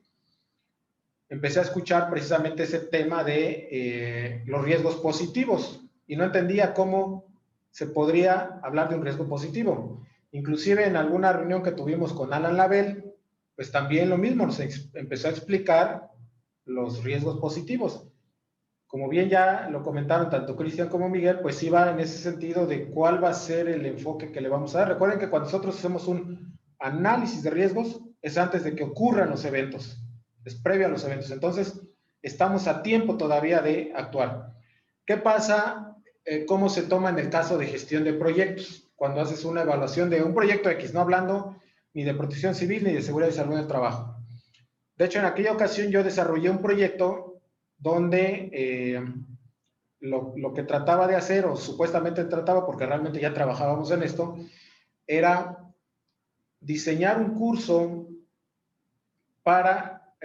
empecé a escuchar precisamente ese tema de los riesgos positivos y no entendía cómo se podría hablar de un riesgo positivo. Inclusive en alguna reunión que tuvimos con Alan Label, pues también lo mismo, nos empezó a explicar los riesgos positivos. Como bien ya lo comentaron tanto Cristian como Miguel, pues iba en ese sentido de cuál va a ser el enfoque que le vamos a dar. Recuerden que cuando nosotros hacemos un análisis de riesgos, es antes de que ocurran los eventos, es previo a los eventos. Entonces, estamos a tiempo todavía de actuar. ¿Qué pasa? ¿Cómo se toma en el caso de gestión de proyectos? Cuando haces una evaluación de un proyecto X, no hablando ni de protección civil ni de seguridad y salud en el trabajo. De hecho, en aquella ocasión yo desarrollé un proyecto donde lo que trataba de hacer, o supuestamente trataba, porque realmente ya trabajábamos en esto, era diseñar un curso para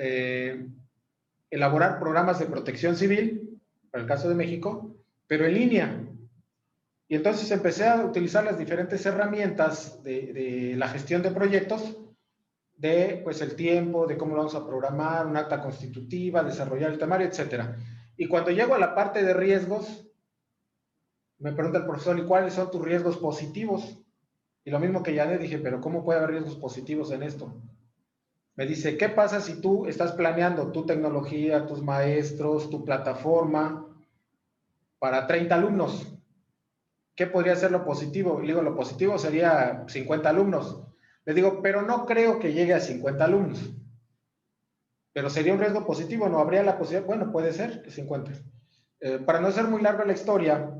elaborar programas de protección civil, para el caso de México, pero en línea. Y entonces empecé a utilizar las diferentes herramientas de la gestión de proyectos, de pues el tiempo, de cómo lo vamos a programar, un acta constitutiva, desarrollar el temario, etc. Y cuando llego a la parte de riesgos, me pregunta el profesor, ¿y cuáles son tus riesgos positivos? Y lo mismo que ya le dije, pero ¿cómo puede haber riesgos positivos en esto? Me dice, ¿qué pasa si tú estás planeando tu tecnología, tus maestros, tu plataforma para 30 alumnos? ¿Qué podría ser lo positivo? Y le digo, lo positivo sería 50 alumnos. Le digo, pero no creo que llegue a 50 alumnos. Pero sería un riesgo positivo, ¿no? ¿Habría la posibilidad? Bueno, puede ser que 50. Para no ser muy larga la historia,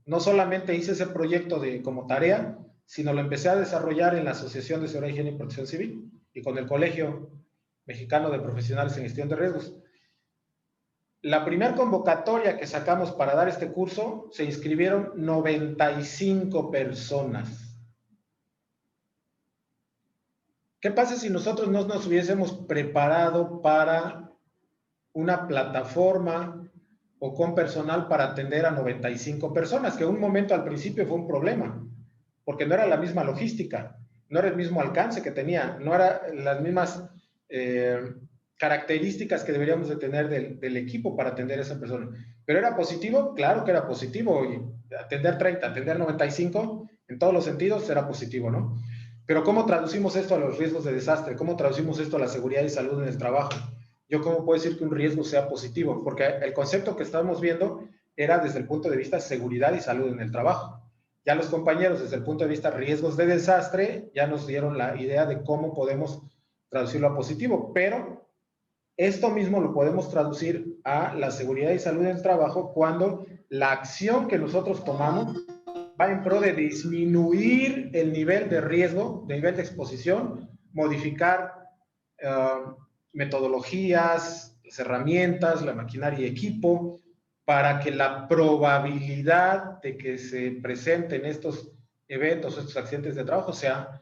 no solamente hice ese proyecto como tarea, sino lo empecé a desarrollar en la Asociación de Seguridad, Higiene y Protección Civil y con el Colegio Mexicano de Profesionales en Gestión de Riesgos. La primera convocatoria que sacamos para dar este curso, se inscribieron 95 personas. ¿Qué pasa si nosotros no nos hubiésemos preparado para una plataforma o con personal para atender a 95 personas? Que en un momento al principio fue un problema, porque no era la misma logística, no era el mismo alcance que tenía, no eran las mismas características que deberíamos de tener del equipo para atender a esa persona. ¿Pero era positivo? Claro que era positivo. Y atender 30, atender 95, en todos los sentidos era positivo, ¿no? Pero ¿cómo traducimos esto a los riesgos de desastre? ¿Cómo traducimos esto a la seguridad y salud en el trabajo? ¿Yo cómo puedo decir que un riesgo sea positivo? Porque el concepto que estábamos viendo era desde el punto de vista seguridad y salud en el trabajo. Ya los compañeros, desde el punto de vista riesgos de desastre, ya nos dieron la idea de cómo podemos traducirlo a positivo, pero esto mismo lo podemos traducir a la seguridad y salud en el trabajo cuando la acción que nosotros tomamos va en pro de disminuir el nivel de riesgo, de nivel de exposición, modificar metodologías, las herramientas, la maquinaria y equipo, para que la probabilidad de que se presenten estos eventos, estos accidentes de trabajo sea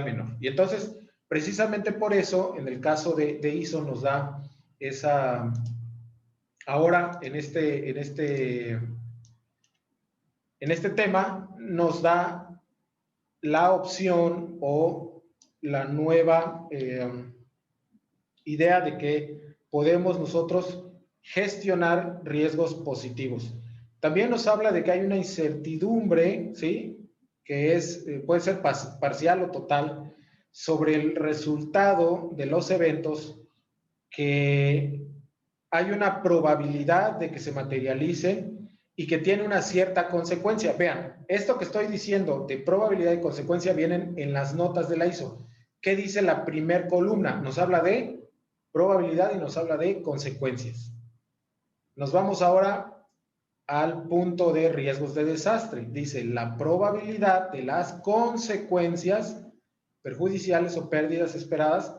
menor. Y entonces, precisamente por eso, en el caso de ISO nos da esa, ahora en este tema, nos da la opción o la nueva idea de que podemos nosotros gestionar riesgos positivos. También nos habla de que hay una incertidumbre, ¿sí? Que puede ser parcial o total, sobre el resultado de los eventos, que hay una probabilidad de que se materialicen y que tiene una cierta consecuencia. Vean, esto que estoy diciendo de probabilidad y consecuencia vienen en las notas de la ISO. ¿Qué dice la primer columna? Nos habla de probabilidad y nos habla de consecuencias. Nos vamos ahora al punto de riesgos de desastre. Dice, la probabilidad de las consecuencias perjudiciales o pérdidas esperadas.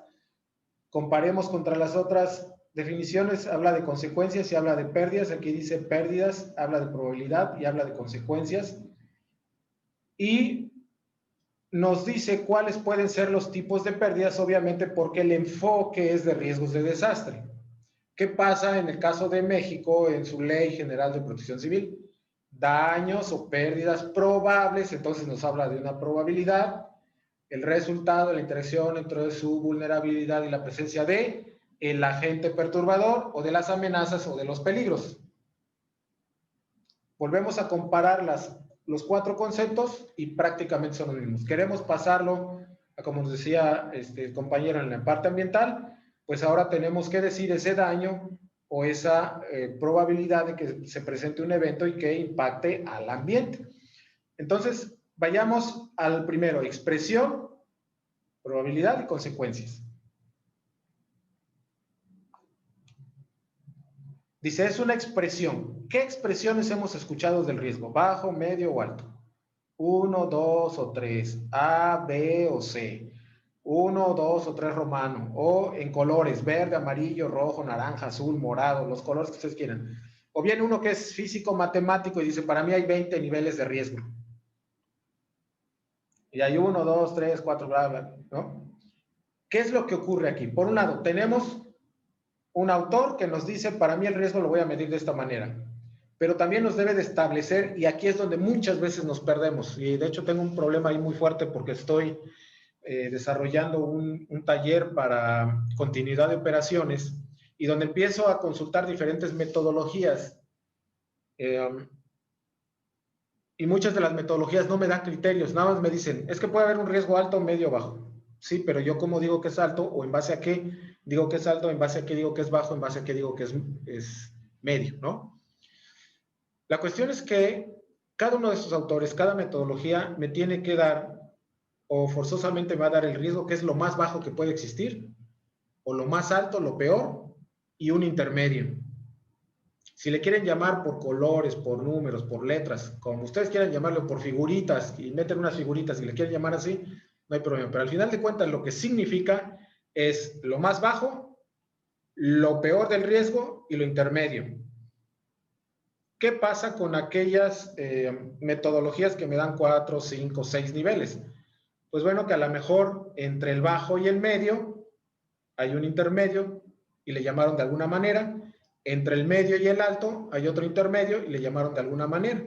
Comparemos contra las otras definiciones, habla de consecuencias y habla de pérdidas. Aquí dice pérdidas, habla de probabilidad y habla de consecuencias. Y nos dice cuáles pueden ser los tipos de pérdidas, obviamente porque el enfoque es de riesgos de desastre. ¿Qué pasa en el caso de México en su Ley General de Protección Civil? Daños o pérdidas probables, entonces nos habla de una probabilidad, el resultado de la interacción entre su vulnerabilidad y la presencia de el agente perturbador o de las amenazas o de los peligros. Volvemos a comparar los cuatro conceptos y prácticamente son los mismos. Queremos pasarlo a, como nos decía el compañero en la parte ambiental, pues ahora tenemos que decir ese daño o esa probabilidad de que se presente un evento y que impacte al ambiente. Entonces, vayamos al primero, expresión, probabilidad y consecuencias. Dice, es una expresión. ¿Qué expresiones hemos escuchado del riesgo? Bajo, medio o alto. 1, 2 o 3. A, B o C. 1, 2 o 3 romano. O en colores, verde, amarillo, rojo, naranja, azul, morado, los colores que ustedes quieran. O bien uno que es físico, matemático y dice, para mí hay 20 niveles de riesgo. Y hay 1, 2, 3, 4, bla, bla, ¿no? ¿Qué es lo que ocurre aquí? Por un lado, tenemos un autor que nos dice, para mí el riesgo lo voy a medir de esta manera, pero también nos debe de establecer, y aquí es donde muchas veces nos perdemos, y de hecho tengo un problema ahí muy fuerte porque estoy desarrollando un taller para continuidad de operaciones, y donde empiezo a consultar diferentes metodologías, y muchas de las metodologías no me dan criterios, nada más me dicen, es que puede haber un riesgo alto, medio o bajo. Sí, pero yo como digo que es alto, o en base a qué digo que es alto, en base a qué digo que es bajo, en base a qué digo que es medio, ¿no? La cuestión es que cada uno de estos autores, cada metodología me tiene que dar, o forzosamente me va a dar el riesgo que es lo más bajo que puede existir, o lo más alto, lo peor, y un intermedio. Si le quieren llamar por colores, por números, por letras, como ustedes quieran llamarlo, por figuritas, y meten unas figuritas y le quieren llamar así, no hay problema. Pero al final de cuentas lo que significa es lo más bajo lo peor del riesgo y lo intermedio. ¿Qué pasa con aquellas metodologías que me dan 4, 5, 6 niveles? Pues bueno, que a lo mejor entre el bajo y el medio hay un intermedio y le llamaron de alguna manera. Entre el medio y el alto hay otro intermedio y le llamaron de alguna manera.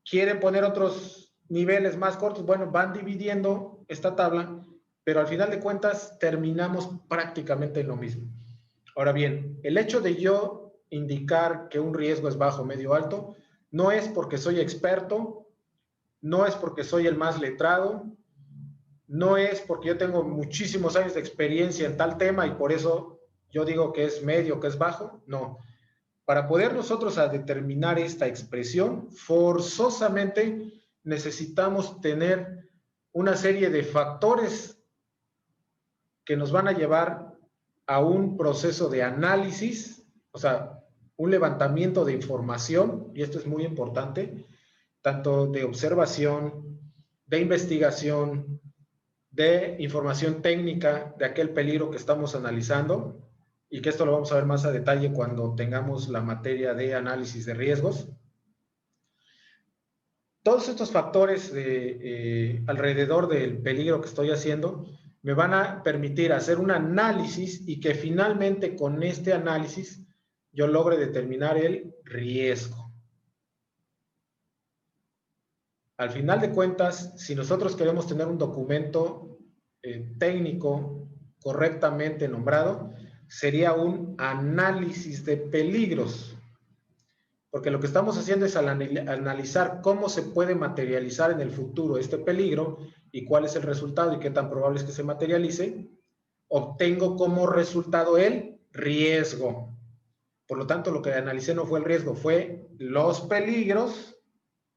¿Quieren poner otros niveles más cortos? Bueno, van dividiendo esta tabla, pero al final de cuentas terminamos prácticamente en lo mismo. Ahora bien, el hecho de yo indicar que un riesgo es bajo, medio, alto, no es porque soy experto, no es porque soy el más letrado, no es porque yo tengo muchísimos años de experiencia en tal tema y por eso yo digo que es medio, que es bajo. No. Para poder nosotros a determinar esta expresión, forzosamente necesitamos tener una serie de factores que nos van a llevar a un proceso de análisis, o sea, un levantamiento de información, y esto es muy importante, tanto de observación, de investigación, de información técnica de aquel peligro que estamos analizando, y que esto lo vamos a ver más a detalle cuando tengamos la materia de análisis de riesgos. Todos estos factores alrededor del peligro que estoy haciendo me van a permitir hacer un análisis y que finalmente con este análisis yo logre determinar el riesgo. Al final de cuentas, si nosotros queremos tener un documento técnico correctamente nombrado, sería un análisis de peligros. Porque lo que estamos haciendo es analizar cómo se puede materializar en el futuro este peligro y cuál es el resultado y qué tan probable es que se materialice. Obtengo como resultado el riesgo. Por lo tanto, lo que analicé no fue el riesgo, fue los peligros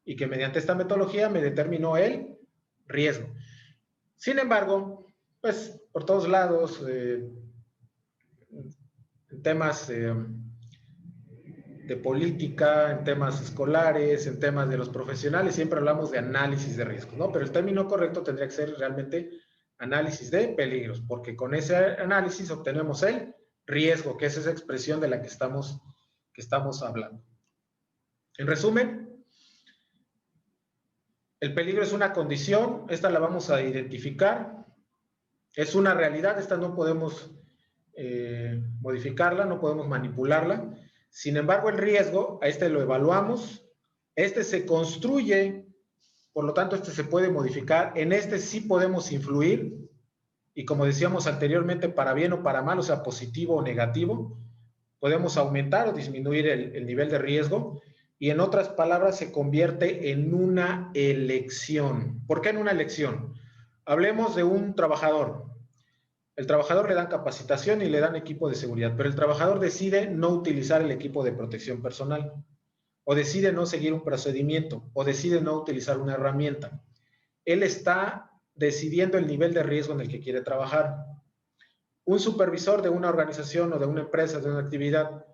y que mediante esta metodología me determinó el riesgo. Sin embargo, pues por todos lados, en temas de política, en temas escolares, en temas de los profesionales, siempre hablamos de análisis de riesgos, ¿no? Pero el término correcto tendría que ser realmente análisis de peligros, porque con ese análisis obtenemos el riesgo, que es esa expresión de la que estamos hablando. En resumen, el peligro es una condición, esta la vamos a identificar, es una realidad, esta no podemos modificarla, no podemos manipularla. Sin embargo, el riesgo, a este lo evaluamos, este se construye, por lo tanto, este se puede modificar, en este sí podemos influir, y como decíamos anteriormente, para bien o para mal, o sea, positivo o negativo, podemos aumentar o disminuir el nivel de riesgo, y en otras palabras, se convierte en una elección. ¿Por qué en una elección? Hablemos de un trabajador. El trabajador le dan capacitación y le dan equipo de seguridad, pero el trabajador decide no utilizar el equipo de protección personal, o decide no seguir un procedimiento, o decide no utilizar una herramienta. Él está decidiendo el nivel de riesgo en el que quiere trabajar. Un supervisor de una organización o de una empresa, de una actividad,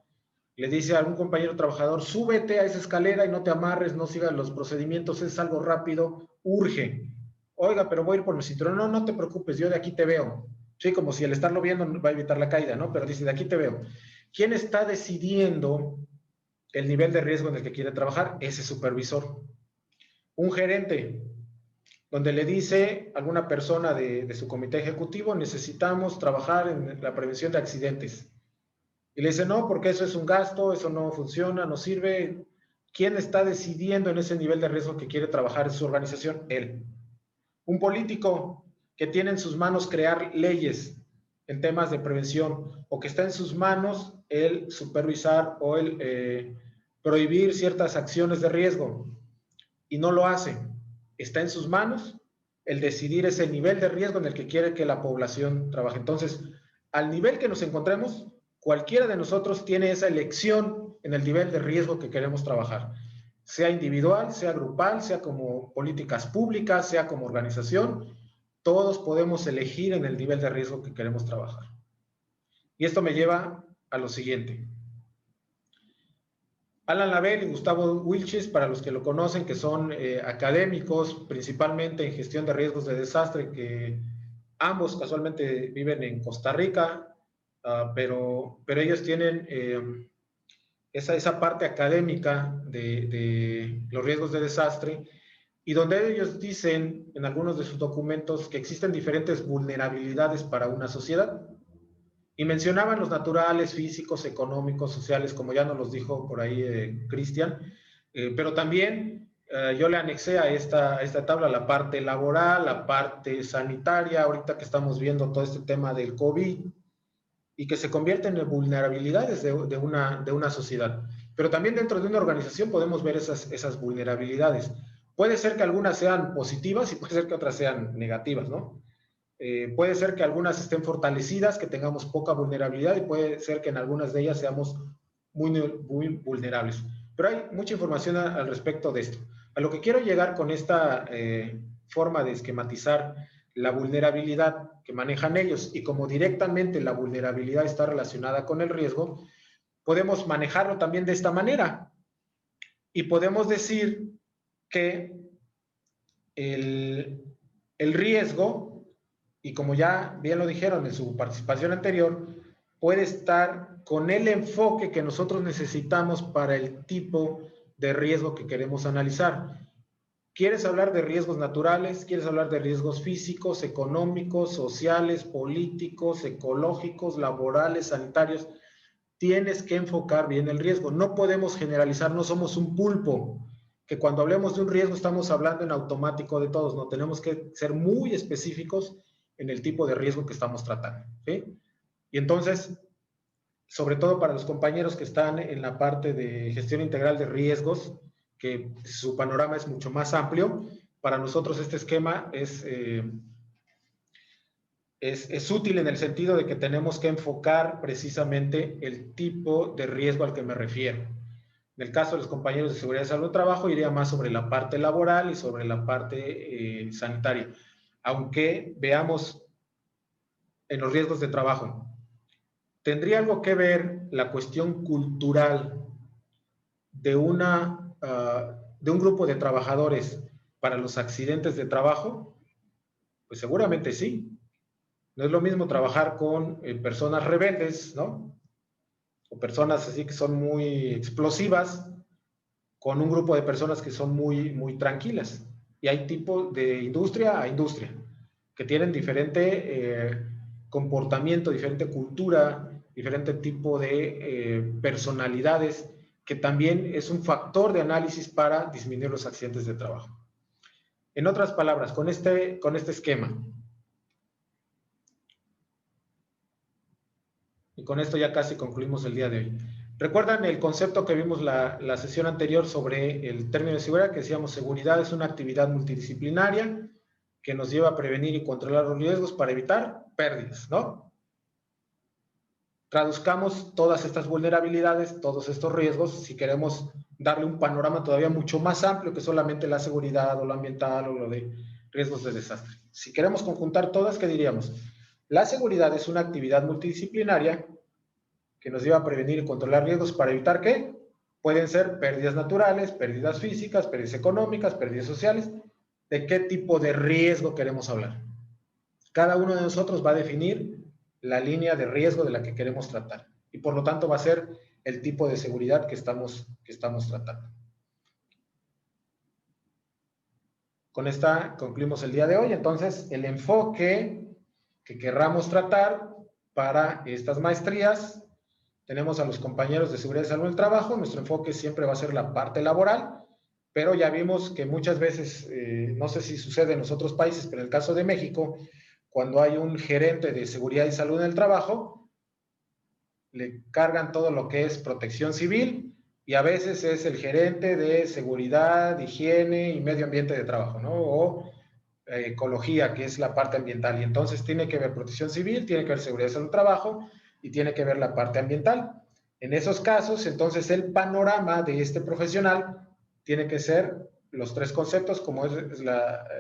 le dice a algún compañero trabajador, súbete a esa escalera y no te amarres, no sigas los procedimientos, es algo rápido, urge. Oiga, pero voy a ir por mi cinturón. No, no te preocupes, yo de aquí te veo. Sí, como si el estarlo viendo va a evitar la caída, ¿no? Pero dice, de aquí te veo. ¿Quién está decidiendo el nivel de riesgo en el que quiere trabajar? Ese supervisor. Un gerente, donde le dice a alguna persona de su comité ejecutivo, necesitamos trabajar en la prevención de accidentes. Y le dice, no, porque eso es un gasto, eso no funciona, no sirve. ¿Quién está decidiendo en ese nivel de riesgo que quiere trabajar en su organización? Él. Un político que tiene en sus manos crear leyes en temas de prevención, o que está en sus manos el supervisar o el prohibir ciertas acciones de riesgo, y no lo hace. Está en sus manos el decidir ese nivel de riesgo en el que quiere que la población trabaje. Entonces, al nivel que nos encontremos, cualquiera de nosotros tiene esa elección en el nivel de riesgo que queremos trabajar, sea individual, sea grupal, sea como políticas públicas, sea como organización. Todos podemos elegir en el nivel de riesgo que queremos trabajar. Y esto me lleva a lo siguiente. Alan Lavelle y Gustavo Wilches, para los que lo conocen, que son académicos, principalmente en gestión de riesgos de desastre, que ambos casualmente viven en Costa Rica, pero ellos tienen esa parte académica de los riesgos de desastre, y donde ellos dicen en algunos de sus documentos que existen diferentes vulnerabilidades para una sociedad. Y mencionaban los naturales, físicos, económicos, sociales, como ya nos los dijo por ahí Cristian, pero también yo le anexé a esta tabla la parte laboral, la parte sanitaria, ahorita que estamos viendo todo este tema del COVID, y que se convierten en vulnerabilidades de una sociedad. Pero también dentro de una organización podemos ver esas vulnerabilidades. Puede ser que algunas sean positivas y puede ser que otras sean negativas, ¿no? Puede ser que algunas estén fortalecidas, que tengamos poca vulnerabilidad, y puede ser que en algunas de ellas seamos muy vulnerables. Pero hay mucha información al respecto de esto. A lo que quiero llegar con esta forma de esquematizar la vulnerabilidad que manejan ellos, y como directamente la vulnerabilidad está relacionada con el riesgo, podemos manejarlo también de esta manera. Y podemos decir que el riesgo, y como ya bien lo dijeron en su participación anterior, puede estar con el enfoque que nosotros necesitamos para el tipo de riesgo que queremos analizar. ¿Quieres hablar de riesgos naturales? ¿Quieres hablar de riesgos físicos, económicos, sociales, políticos, ecológicos, laborales, sanitarios? Tienes que enfocar bien el riesgo. No podemos generalizar, no somos un pulpo, que cuando hablemos de un riesgo estamos hablando en automático de todos. No, tenemos que ser muy específicos en el tipo de riesgo que estamos tratando, ¿sí? Y entonces, sobre todo para los compañeros que están en la parte de gestión integral de riesgos, que su panorama es mucho más amplio, para nosotros este esquema es útil en el sentido de que tenemos que enfocar precisamente el tipo de riesgo al que me refiero. En el caso de los compañeros de seguridad y salud de trabajo, iría más sobre la parte laboral y sobre la parte sanitaria, aunque veamos en los riesgos de trabajo. ¿Tendría algo que ver la cuestión cultural de un grupo de trabajadores para los accidentes de trabajo? Pues seguramente sí. No es lo mismo trabajar con personas rebeldes, ¿no? O personas así que son muy explosivas, con un grupo de personas que son muy tranquilas. Y hay tipo de industria a industria, que tienen diferente comportamiento, diferente cultura, diferente tipo de personalidades, que también es un factor de análisis para disminuir los accidentes de trabajo. En otras palabras, con este esquema, y con esto ya casi concluimos el día de hoy. ¿Recuerdan el concepto que vimos la sesión anterior sobre el término de seguridad? Que decíamos, seguridad es una actividad multidisciplinaria que nos lleva a prevenir y controlar los riesgos para evitar pérdidas, ¿no? Traduzcamos todas estas vulnerabilidades, todos estos riesgos, si queremos darle un panorama todavía mucho más amplio que solamente la seguridad o lo ambiental o lo de riesgos de desastre. Si queremos conjuntar todas, ¿qué diríamos? La seguridad es una actividad multidisciplinaria que nos lleva a prevenir y controlar riesgos para evitar ¿qué? Pueden ser pérdidas naturales, pérdidas físicas, pérdidas económicas, pérdidas sociales. ¿De qué tipo de riesgo queremos hablar? Cada uno de nosotros va a definir la línea de riesgo de la que queremos tratar. Y por lo tanto va a ser el tipo de seguridad que estamos tratando. Con esta concluimos el día de hoy. Entonces, el enfoque que querramos tratar para estas maestrías, tenemos a los compañeros de seguridad y salud del trabajo. Nuestro enfoque siempre va a ser la parte laboral, pero ya vimos que muchas veces, no sé si sucede en los otros países, pero en el caso de México, cuando hay un gerente de seguridad y salud en el trabajo, le cargan todo lo que es protección civil, y a veces es el gerente de seguridad, higiene y medio ambiente de trabajo, ¿no? O ecología, que es la parte ambiental. Y entonces tiene que ver protección civil, tiene que ver seguridad y salud del trabajo, y tiene que ver la parte ambiental. En esos casos, entonces, el panorama de este profesional tiene que ser los tres conceptos, como es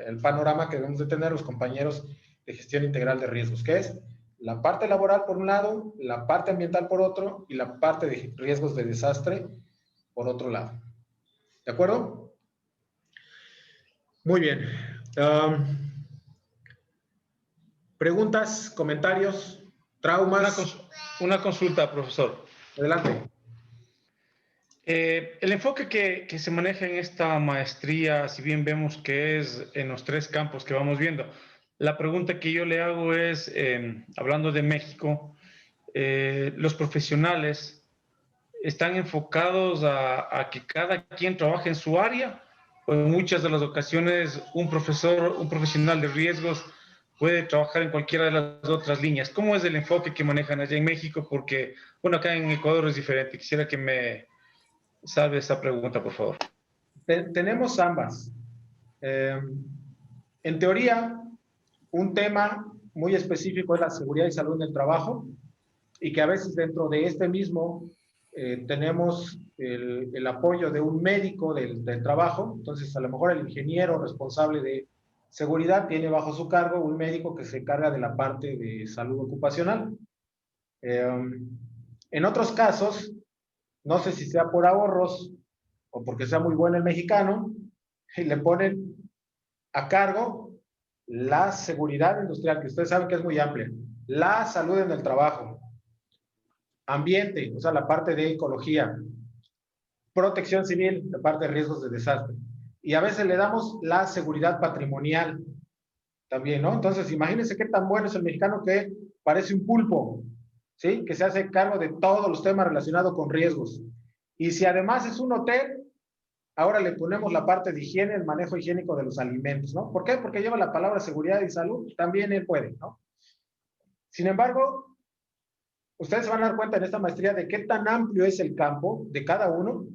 el panorama que debemos de tener los compañeros de gestión integral de riesgos, que es la parte laboral por un lado, la parte ambiental por otro, y la parte de riesgos de desastre por otro lado. ¿De acuerdo? Muy bien. ¿Preguntas, comentarios? traumas. Una consulta, profesor. Adelante. El enfoque que se maneja en esta maestría, si bien vemos que es en los 3 campos que vamos viendo, la pregunta que yo le hago es, hablando de México, los profesionales están enfocados a que cada quien trabaje en su área, o en muchas de las ocasiones un profesional de riesgos puede trabajar en cualquiera de las otras líneas. ¿Cómo es el enfoque que manejan allá en México? Porque, bueno, acá en Ecuador es diferente. Quisiera que me salve esa pregunta, por favor. Tenemos ambas. En teoría, un tema muy específico es la seguridad y salud en el trabajo, y que a veces dentro de este mismo tenemos el apoyo de un médico del trabajo. Entonces, a lo mejor el ingeniero responsable de seguridad tiene bajo su cargo un médico que se encarga de la parte de salud ocupacional. En otros casos, no sé si sea por ahorros o porque sea muy bueno el mexicano, y le ponen a cargo la seguridad industrial, que ustedes saben que es muy amplia, la salud en el trabajo, ambiente, o sea, la parte de ecología, protección civil, la parte de riesgos de desastre, y a veces le damos la seguridad patrimonial también, ¿no? Entonces, imagínense qué tan bueno es el mexicano que parece un pulpo, ¿sí? Que se hace cargo de todos los temas relacionados con riesgos. Y si además es un hotel, ahora le ponemos la parte de higiene, el manejo higiénico de los alimentos, ¿no? ¿Por qué? Porque lleva la palabra seguridad y salud, también él puede, ¿no? Sin embargo, ustedes se van a dar cuenta en esta maestría de qué tan amplio es el campo de cada uno,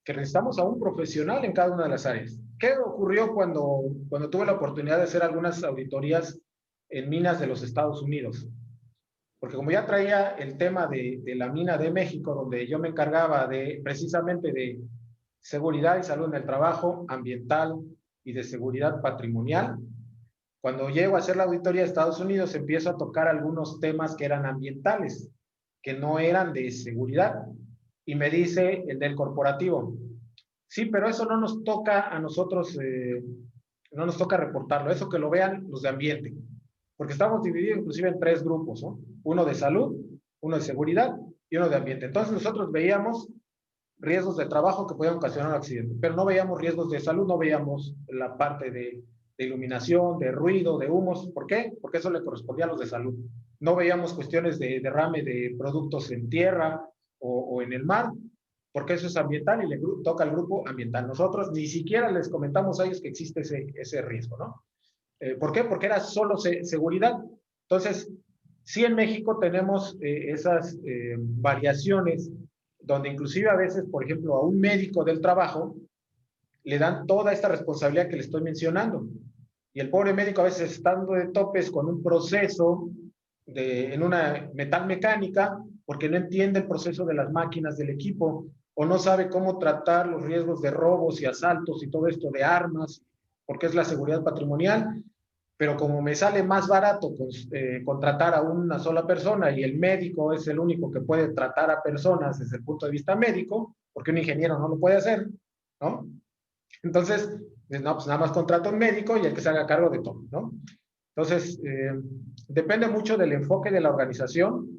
que necesitamos a un profesional en cada una de las áreas. ¿Qué ocurrió cuando tuve la oportunidad de hacer algunas auditorías en minas de los Estados Unidos? Porque como ya traía el tema de la mina de México, donde yo me encargaba precisamente de seguridad y salud en el trabajo, ambiental y de seguridad patrimonial, cuando llego a hacer la auditoría de Estados Unidos, empiezo a tocar algunos temas que eran ambientales, que no eran de seguridad. Y me dice el del corporativo, sí, pero eso no nos toca a nosotros, no nos toca reportarlo, eso que lo vean los de ambiente, porque estamos divididos inclusive en 3 grupos, ¿no? Uno de salud, uno de seguridad y uno de ambiente. Entonces nosotros veíamos riesgos de trabajo que podían ocasionar un accidente, pero no veíamos riesgos de salud, no veíamos la parte de iluminación, de ruido, de humos. ¿Por qué? Porque eso le correspondía a los de salud. No veíamos cuestiones de derrame de productos en tierra o en el mar, porque eso es ambiental y le toca al grupo ambiental. Nosotros ni siquiera les comentamos a ellos que existe ese riesgo, ¿no? ¿Por qué? Porque era solo seguridad. Entonces, sí, en México tenemos esas variaciones, donde inclusive a veces, por ejemplo, a un médico del trabajo le dan toda esta responsabilidad que le estoy mencionando. Y el pobre médico a veces estando de topes con un proceso en una metal mecánica, porque no entiende el proceso de las máquinas del equipo, o no sabe cómo tratar los riesgos de robos y asaltos y todo esto de armas, porque es la seguridad patrimonial. Pero como me sale más barato contratar a una sola persona y el médico es el único que puede tratar a personas desde el punto de vista médico, porque un ingeniero no lo puede hacer, ¿no? Entonces, no, pues nada más contrato a un médico y el que se haga cargo de todo, ¿no? Entonces, depende mucho del enfoque de la organización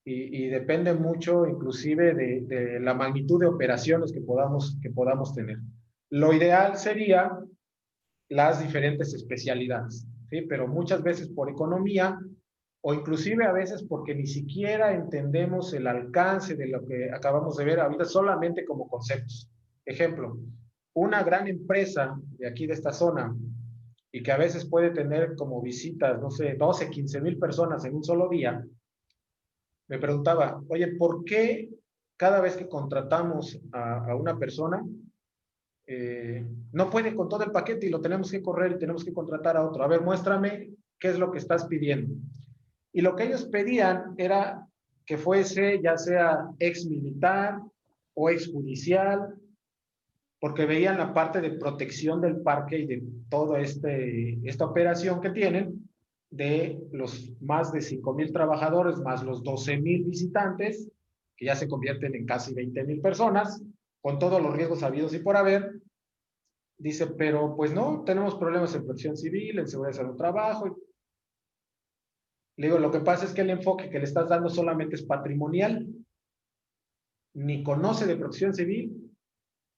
y depende mucho inclusive de la magnitud de operaciones que podamos tener. Lo ideal sería las diferentes especialidades, ¿sí? Pero muchas veces por economía o inclusive a veces porque ni siquiera entendemos el alcance de lo que acabamos de ver ahorita solamente como conceptos. Ejemplo, una gran empresa de aquí de esta zona y que a veces puede tener como visitas, no sé, 12, 15 mil personas en un solo día, me preguntaba, oye, ¿por qué cada vez que contratamos a una persona no puede con todo el paquete y lo tenemos que correr y tenemos que contratar a otro? A ver, muéstrame qué es lo que estás pidiendo. Y lo que ellos pedían era que fuese ya sea ex militar o ex judicial, porque veían la parte de protección del parque y de toda esta operación que tienen, de los más de 5,000 trabajadores, más los 12,000 visitantes, que ya se convierten en casi 20,000 personas, con todos los riesgos habidos y por haber. Dice, pero pues no, tenemos problemas en protección civil, en seguridad del trabajo. Le digo, lo que pasa es que el enfoque que le estás dando solamente es patrimonial. Ni conoce de protección civil,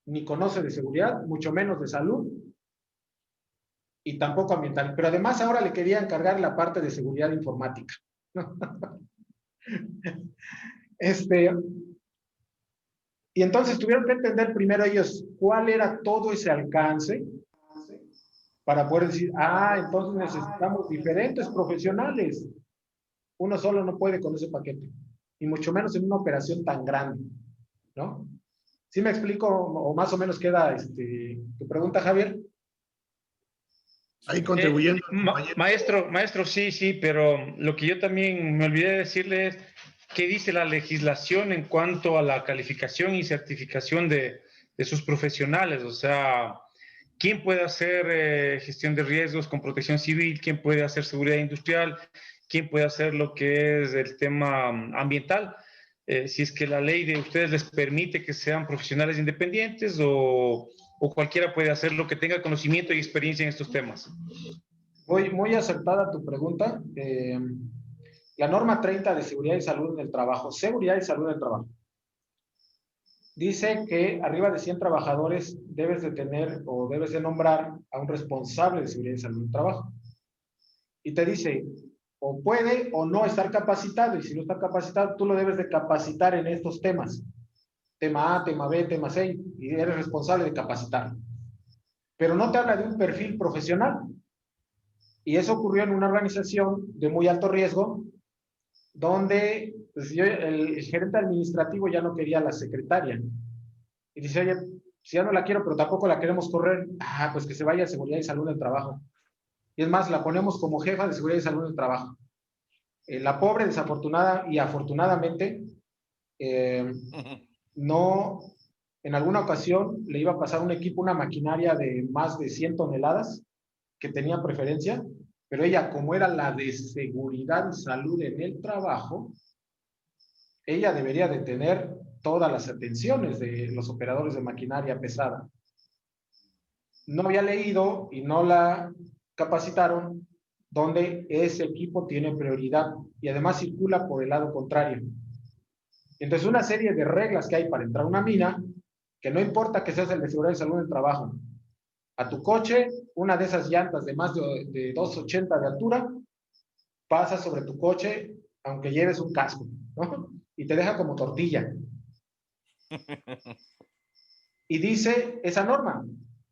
ni conoce de seguridad, mucho menos de salud, y tampoco ambiental. Pero además ahora le quería encargar la parte de seguridad informática. Y entonces tuvieron que entender primero ellos cuál era todo ese alcance para poder decir, entonces necesitamos diferentes profesionales. Uno solo no puede con ese paquete, y mucho menos en una operación tan grande, ¿no? ¿Sí me explico o más o menos queda tu pregunta, Javier? Ahí contribuyendo. Maestro, sí, pero lo que yo también me olvidé de decirle es qué dice la legislación en cuanto a la calificación y certificación de sus profesionales. O sea, ¿quién puede hacer gestión de riesgos con protección civil? ¿Quién puede hacer seguridad industrial? ¿Quién puede hacer lo que es el tema ambiental? Si es que la ley de ustedes les permite que sean profesionales independientes o cualquiera puede hacer lo que tenga conocimiento y experiencia en estos temas. Muy acertada tu pregunta. La norma 30 de seguridad y salud en el trabajo, seguridad y salud en el trabajo, dice que arriba de 100 trabajadores debes de tener o debes de nombrar a un responsable de seguridad y salud en el trabajo. Y te dice, o puede o no estar capacitado, y si no está capacitado, tú lo debes de capacitar en estos temas. Tema A, tema B, tema C, y eres responsable de capacitar. Pero no te habla de un perfil profesional. Y eso ocurrió en una organización de muy alto riesgo, donde pues, el gerente administrativo ya no quería a la secretaria. Y dice, oye, si ya no la quiero, pero tampoco la queremos correr, pues que se vaya a seguridad y salud del trabajo. Y es más, la ponemos como jefa de seguridad y salud del trabajo. La pobre, desafortunada y afortunadamente, no, en alguna ocasión le iba a pasar un equipo, una maquinaria de más de 100 toneladas que tenía preferencia, pero ella, como era la de seguridad y salud en el trabajo, ella debería de tener todas las atenciones de los operadores de maquinaria pesada. No había leído y no la capacitaron donde ese equipo tiene prioridad y además circula por el lado contrario. Entonces, una serie de reglas que hay para entrar a una mina, que no importa que seas el de seguridad y salud en el trabajo, a tu coche, una de esas llantas de más de 280 de altura, pasa sobre tu coche, aunque lleves un casco, ¿no? Y te deja como tortilla. Y dice esa norma,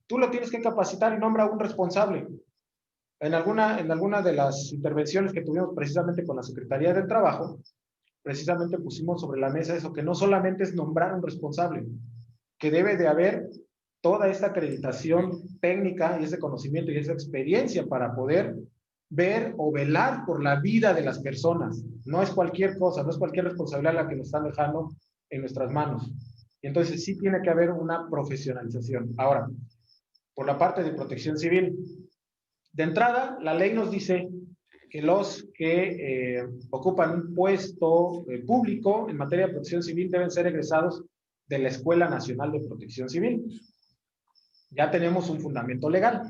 tú lo tienes que capacitar y nombra a un responsable. En alguna de las intervenciones que tuvimos precisamente con la Secretaría del Trabajo, precisamente pusimos sobre la mesa eso, que no solamente es nombrar un responsable, que debe de haber toda esta acreditación técnica y ese conocimiento y esa experiencia para poder ver o velar por la vida de las personas. No es cualquier cosa, no es cualquier responsabilidad la que nos están dejando en nuestras manos. Y entonces sí tiene que haber una profesionalización. Ahora, por la parte de protección civil, de entrada, la ley nos dice que los que ocupan un puesto público en materia de protección civil deben ser egresados de la Escuela Nacional de Protección Civil. Ya tenemos un fundamento legal.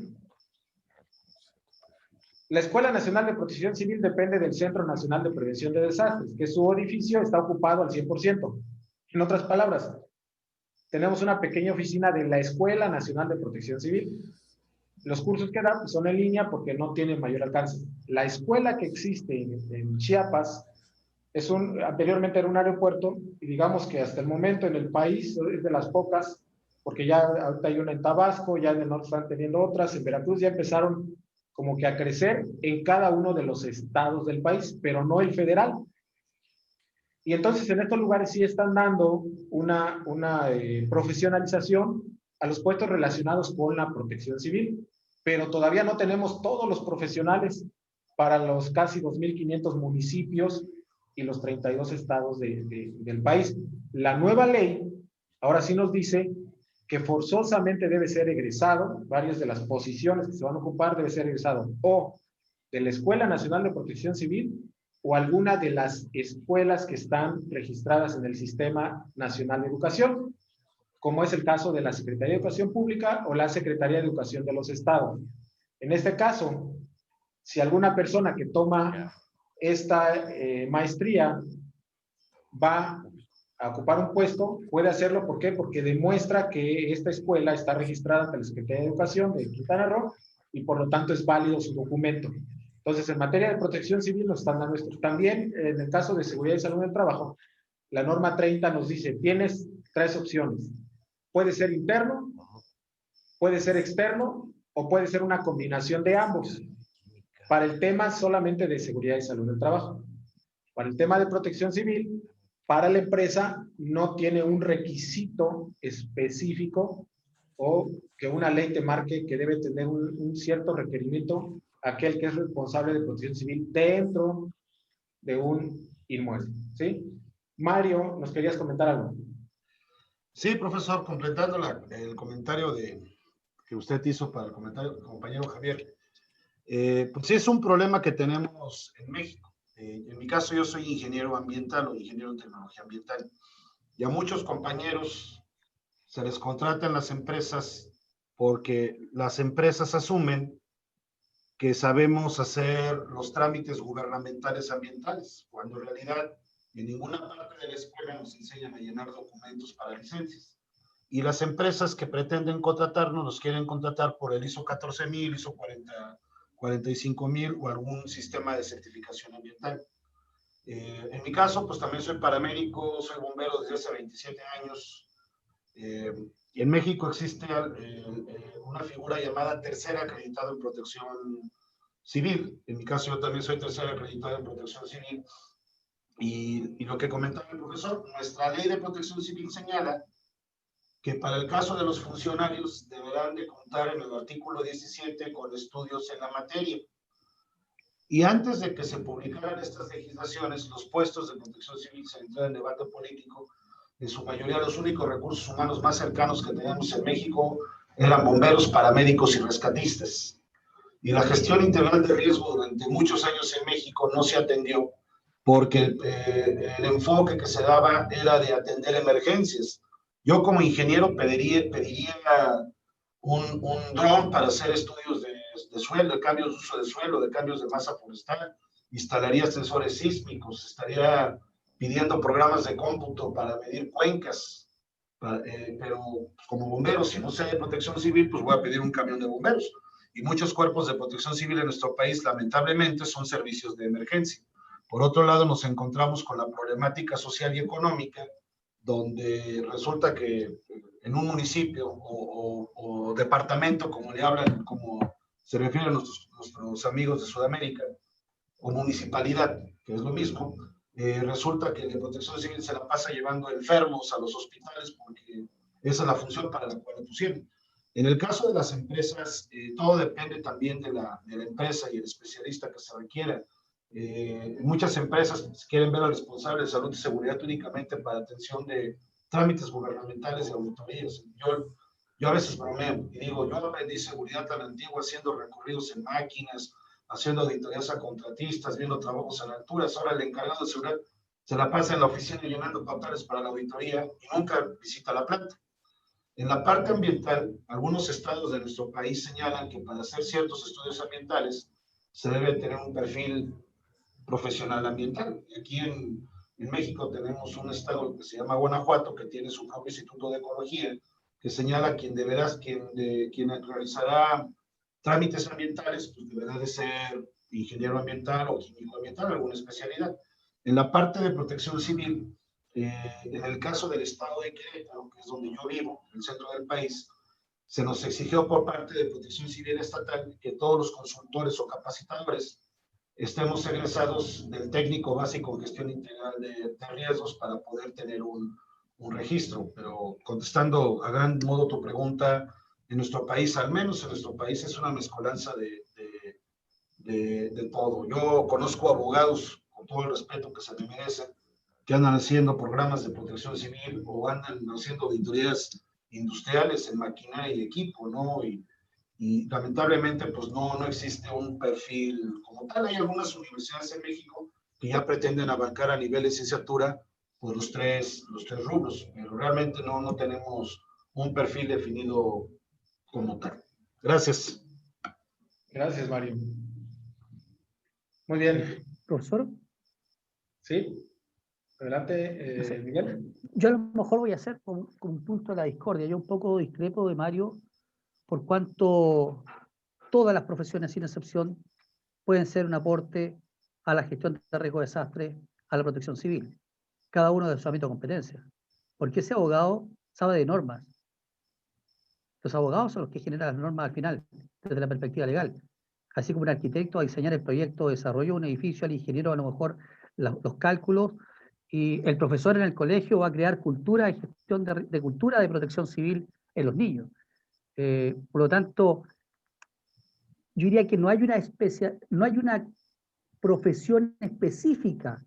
La Escuela Nacional de Protección Civil depende del Centro Nacional de Prevención de Desastres, que su edificio está ocupado al 100%. En otras palabras, tenemos una pequeña oficina de la Escuela Nacional de Protección Civil. Los cursos que dan son en línea porque no tienen mayor alcance. La escuela que existe en Chiapas anteriormente era un aeropuerto, y digamos que hasta el momento en el país es de las pocas, porque ya ahorita hay una en Tabasco, ya en el norte están teniendo otras, en Veracruz ya empezaron como que a crecer en cada uno de los estados del país, pero no el federal. Y entonces en estos lugares sí están dando una profesionalización a los puestos relacionados con la protección civil, pero todavía no tenemos todos los profesionales para los casi 2.500 municipios y los 32 estados del país. La nueva ley ahora sí nos dice que forzosamente debe ser egresado, varias de las posiciones que se van a ocupar debe ser egresado o de la Escuela Nacional de Protección Civil o alguna de las escuelas que están registradas en el Sistema Nacional de Educación, como es el caso de la Secretaría de Educación Pública o la Secretaría de Educación de los Estados. En este caso, si alguna persona que toma esta maestría va a ocupar un puesto, puede hacerlo. ¿Por qué? Porque demuestra que esta escuela está registrada ante la Secretaría de Educación de Quintana Roo y por lo tanto es válido su documento. Entonces, en materia de protección civil nos están dando esto. También, en el caso de seguridad y salud del trabajo, la norma 30 nos dice, tienes 3 opciones. Puede ser interno, puede ser externo o puede ser una combinación de ambos. Para el tema solamente de seguridad y salud del trabajo. Para el tema de protección civil, para la empresa no tiene un requisito específico o que una ley te marque que debe tener un cierto requerimiento aquel que es responsable de protección civil dentro de un inmueble, ¿sí? Mario, ¿nos querías comentar algo? Sí, profesor, completando el comentario que usted hizo para el comentario del compañero Javier. Pues sí, es un problema que tenemos en México. En mi caso, yo soy ingeniero ambiental o ingeniero en tecnología ambiental. Y a muchos compañeros se les contratan las empresas porque las empresas asumen que sabemos hacer los trámites gubernamentales ambientales, cuando en realidad en ninguna parte de la escuela nos enseñan a llenar documentos para licencias. Y las empresas que pretenden contratarnos nos quieren contratar por el ISO 14000, ISO 45000 o algún sistema de certificación ambiental. En mi caso, pues también soy paramédico, soy bombero desde hace 27 años. Y en México existe una figura llamada tercera acreditada en protección civil. En mi caso, yo también soy tercera acreditada en protección civil. Y lo que comentaba el profesor, nuestra ley de protección civil señala que para el caso de los funcionarios deberán de contar en el artículo 17 con estudios en la materia. Y antes de que se publicaran estas legislaciones, los puestos de protección civil se entraron en debate político. En su mayoría, los únicos recursos humanos más cercanos que teníamos en México eran bomberos, paramédicos y rescatistas. Y la gestión integral de riesgo durante muchos años en México no se atendió porque el enfoque que se daba era de atender emergencias. Yo como ingeniero pediría un dron para hacer estudios de suelo, de cambios de uso de suelo, de cambios de masa forestal, instalaría sensores sísmicos, estaría pidiendo programas de cómputo para medir cuencas, pero como bombero, si no sé de protección civil, pues voy a pedir un camión de bomberos. Y muchos cuerpos de protección civil en nuestro país, lamentablemente, son servicios de emergencia. Por otro lado, nos encontramos con la problemática social y económica, donde resulta que en un municipio o departamento, como le hablan, como se refieren nuestros amigos de Sudamérica, o municipalidad, que es lo mismo, resulta que la protección civil se la pasa llevando enfermos a los hospitales porque esa es la función para la cual lo pusieron. En el caso de las empresas, todo depende también de la empresa y el especialista que se requiera. Muchas empresas quieren ver al responsable de salud y seguridad únicamente para atención de trámites gubernamentales y auditorías. Yo a veces bromeo y digo, yo aprendí seguridad tan antigua haciendo recorridos en máquinas, haciendo auditorías a contratistas, viendo trabajos en alturas. Ahora el encargado de seguridad se la pasa en la oficina llenando papeles para la auditoría y nunca visita la planta. En la parte ambiental, algunos estados de nuestro país señalan que para hacer ciertos estudios ambientales se debe tener un perfil profesional ambiental. Aquí en México tenemos un estado que se llama Guanajuato, que tiene su propio Instituto de Ecología, que señala quien realizará trámites ambientales, pues deberá de ser ingeniero ambiental o químico ambiental, alguna especialidad. En la parte de protección civil, en el caso del estado de Querétaro, que es donde yo vivo, en el centro del país, se nos exigió por parte de protección civil estatal que todos los consultores o capacitadores estemos egresados del técnico básico en gestión integral de riesgos para poder tener un registro. Pero contestando a gran modo tu pregunta, en nuestro país, al menos en nuestro país, es una mezcolanza de todo. Yo conozco abogados, con todo el respeto que se me merecen, que andan haciendo programas de protección civil o andan haciendo auditorías industriales en maquinaria y equipo, ¿no? Y lamentablemente pues no existe un perfil como tal. Hay algunas universidades en México que ya pretenden abarcar a nivel de licenciatura pues los tres rubros, pero realmente no tenemos un perfil definido como tal. Gracias. Gracias, Mario. Muy bien. Profesor. Sí. Adelante, No sé. Miguel. Yo a lo mejor voy a hacer con un punto de la discordia. Yo un poco discrepo de Mario por cuanto todas las profesiones, sin excepción, pueden ser un aporte a la gestión de riesgo de desastre, a la protección civil, cada uno de su ámbito de competencia. Porque ese abogado sabe de normas. Los abogados son los que generan las normas al final, desde la perspectiva legal. Así como un arquitecto va a diseñar el proyecto de desarrollo de un edificio, el ingeniero a lo mejor los cálculos, y el profesor en el colegio va a crear cultura de gestión de cultura de protección civil en los niños. Por lo tanto, yo diría que no hay una profesión específica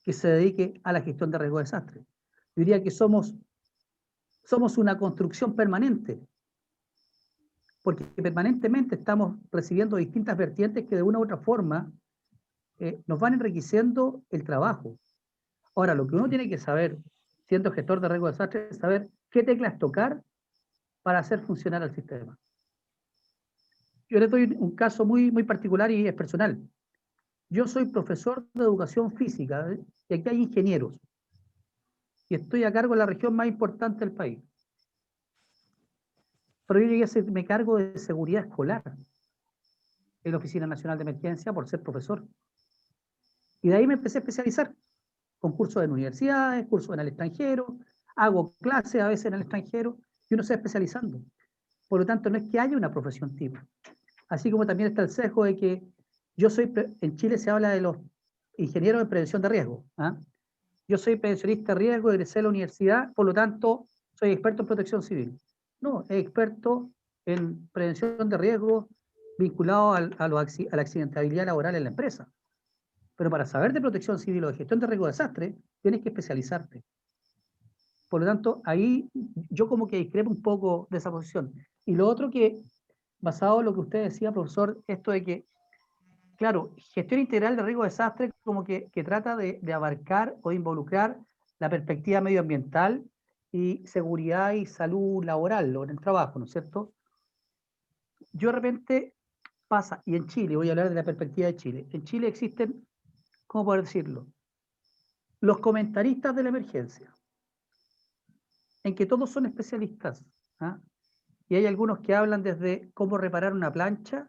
que se dedique a la gestión de riesgo de desastre. Yo diría que somos una construcción permanente, porque permanentemente estamos recibiendo distintas vertientes que de una u otra forma nos van enriqueciendo el trabajo. Ahora, lo que uno tiene que saber, siendo gestor de riesgo de desastre, es saber qué teclas tocar para hacer funcionar el sistema. Yo les doy un caso muy particular y es personal. Yo soy profesor de educación física, y aquí hay ingenieros, y estoy a cargo de la región más importante del país. Pero yo llegué a hacerme cargo de seguridad escolar en la Oficina Nacional de Emergencia por ser profesor. Y de ahí me empecé a especializar, con cursos en universidades, cursos en el extranjero, hago clases a veces en el extranjero, y uno se va especializando. Por lo tanto, no es que haya una profesión tipo. Así como también está el sesgo de que en Chile se habla de los ingenieros de prevención de riesgo. ¿Ah? Yo soy prevencionista de riesgo, egresé de la universidad, por lo tanto, soy experto en protección civil. No, es experto en prevención de riesgo vinculado a la accidentabilidad laboral en la empresa. Pero para saber de protección civil o de gestión de riesgo de desastre, tienes que especializarte. Por lo tanto, ahí yo como que discrepo un poco de esa posición. Y lo otro que, basado en lo que usted decía, profesor, esto de que, claro, gestión integral de riesgo de desastre como que trata de abarcar o de involucrar la perspectiva medioambiental y seguridad y salud laboral o en el trabajo, ¿no es cierto? Yo de repente pasa, y en Chile, voy a hablar de la perspectiva de Chile, en Chile existen, ¿cómo poder decirlo? Los comentaristas de la emergencia, en que todos son especialistas, ¿ah? Y hay algunos que hablan desde cómo reparar una plancha,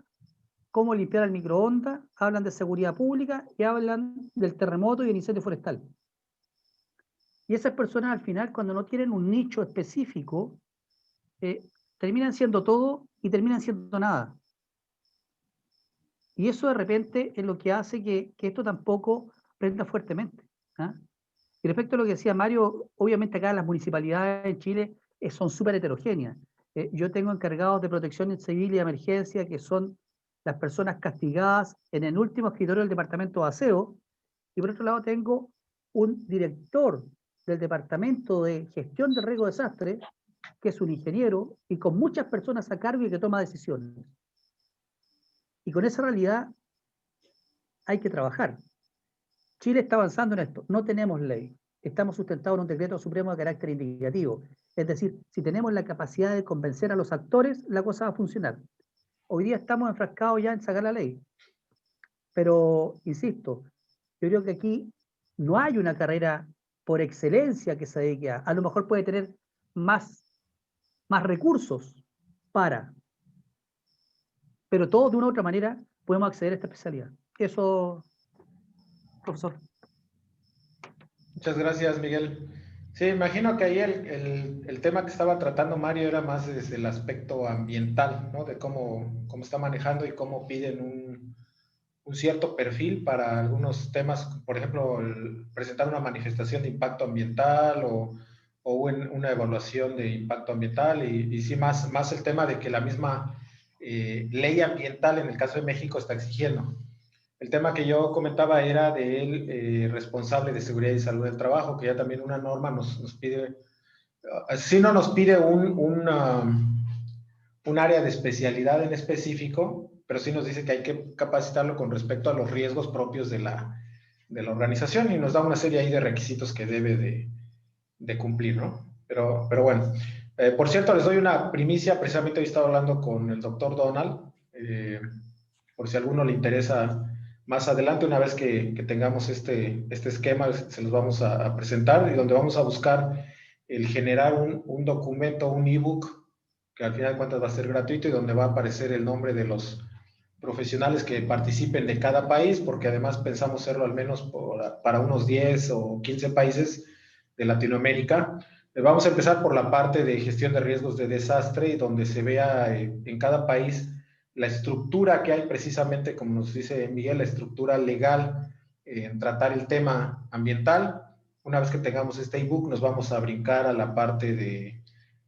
cómo limpiar el microondas, hablan de seguridad pública y hablan del terremoto y del incendio forestal. Y esas personas al final, cuando no tienen un nicho específico, terminan siendo todo y terminan siendo nada. Y eso de repente es lo que hace que esto tampoco prenda fuertemente. ¿Ah? Y respecto a lo que decía Mario, obviamente acá las municipalidades en Chile son súper heterogéneas. Yo tengo encargados de protección civil y de emergencia que son las personas castigadas en el último escritorio del departamento de aseo, y por otro lado tengo un director del departamento de gestión de riesgo de desastre, que es un ingeniero, y con muchas personas a cargo y que toma decisiones. Y con esa realidad hay que trabajar. Chile está avanzando en esto. No tenemos ley. Estamos sustentados en un decreto supremo de carácter indicativo. Es decir, si tenemos la capacidad de convencer a los actores, la cosa va a funcionar. Hoy día estamos enfrascados ya en sacar la ley. Pero, insisto, yo creo que aquí no hay una carrera por excelencia que se dedique a lo mejor puede tener más recursos pero todos de una u otra manera podemos acceder a esta especialidad. Eso, profesor. Muchas gracias, Miguel. Sí, imagino que ahí el tema que estaba tratando Mario era más desde el aspecto ambiental, ¿no? De cómo está manejando y cómo piden un cierto perfil para algunos temas, por ejemplo, presentar una manifestación de impacto ambiental o una evaluación de impacto ambiental y sí más el tema de que la misma ley ambiental en el caso de México está exigiendo. El tema que yo comentaba era del responsable de seguridad y salud del trabajo, que ya también una norma nos pide, sí no nos pide un área de especialidad en específico, pero sí nos dice que hay que capacitarlo con respecto a los riesgos propios de la organización y nos da una serie ahí de requisitos que debe de cumplir, ¿no? Pero bueno, por cierto, les doy una primicia, precisamente hoy estaba hablando con el doctor Donald, por si a alguno le interesa más adelante, una vez que tengamos este esquema, se los vamos a presentar y donde vamos a buscar el generar un documento, un ebook, que al final de cuentas va a ser gratuito y donde va a aparecer el nombre de los profesionales que participen de cada país, porque además pensamos hacerlo al menos para unos 10 o 15 países de Latinoamérica. Vamos a empezar por la parte de gestión de riesgos de desastre y donde se vea en cada país la estructura que hay precisamente, como nos dice Miguel, la estructura legal en tratar el tema ambiental. Una vez que tengamos este ebook, nos vamos a brincar a la parte de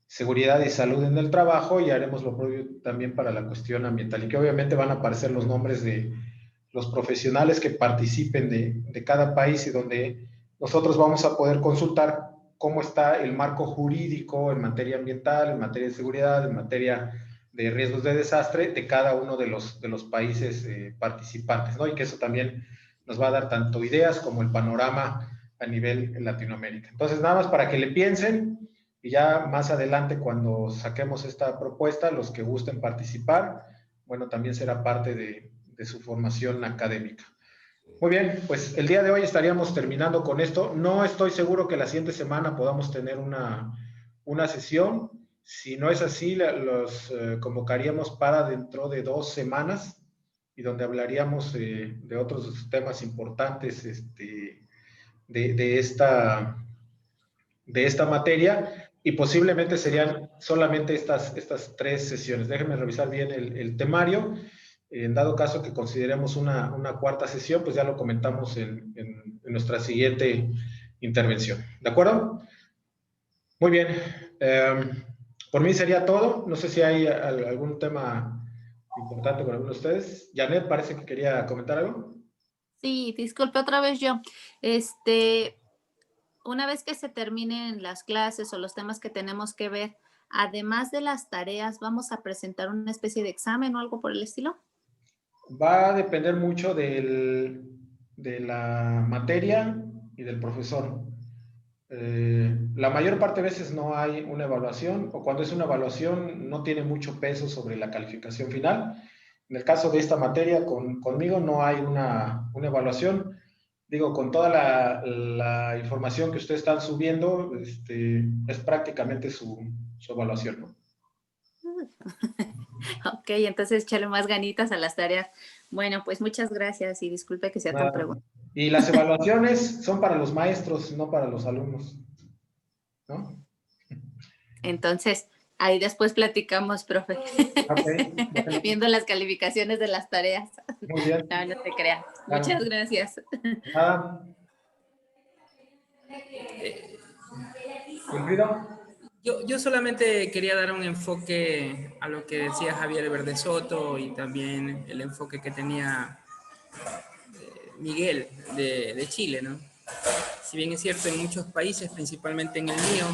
seguridad y salud en el trabajo y haremos lo propio también para la cuestión ambiental y que obviamente van a aparecer los nombres de los profesionales que participen de cada país y donde nosotros vamos a poder consultar cómo está el marco jurídico en materia ambiental, en materia de seguridad, en materia de riesgos de desastre de cada uno de los países participantes, ¿no? Y que eso también nos va a dar tanto ideas como el panorama a nivel Latinoamérica. Entonces, nada más para que le piensen y ya más adelante cuando saquemos esta propuesta, los que gusten participar, bueno, también será parte de su formación académica. Muy bien, pues el día de hoy estaríamos terminando con esto. No estoy seguro que la siguiente semana podamos tener una sesión. Si no es así, los convocaríamos para dentro de 2 semanas y donde hablaríamos de otros temas importantes de esta materia y posiblemente serían solamente estas 3 sesiones. Déjenme revisar bien el temario. En dado caso que consideremos una cuarta sesión, pues ya lo comentamos en nuestra siguiente intervención. ¿De acuerdo? Muy bien. Por mí sería todo. No sé si hay algún tema importante con alguno de ustedes. Janet parece que quería comentar algo. Sí, disculpe otra vez yo. Una vez que se terminen las clases o los temas que tenemos que ver, además de las tareas, ¿vamos a presentar una especie de examen o algo por el estilo? Va a depender mucho de la materia y del profesor. La mayor parte de veces no hay una evaluación o cuando es una evaluación no tiene mucho peso sobre la calificación final. En el caso de esta materia, conmigo no hay una evaluación. Digo, con toda la información que ustedes están subiendo, es prácticamente su evaluación, ¿no? Ok, entonces échale más ganitas a las tareas. Bueno, pues muchas gracias y disculpe que sea tan pregunta. Y las evaluaciones son para los maestros, no para los alumnos, ¿no? Entonces, ahí después platicamos, profe. Okay. Viendo las calificaciones de las tareas. Muy bien. No te creas. Claro. Muchas gracias. ¿Cumplido? Yo solamente quería dar un enfoque a lo que decía Javier Verde Soto y también el enfoque que tenía Miguel de Chile, ¿no? Si bien es cierto, en muchos países, principalmente en el mío,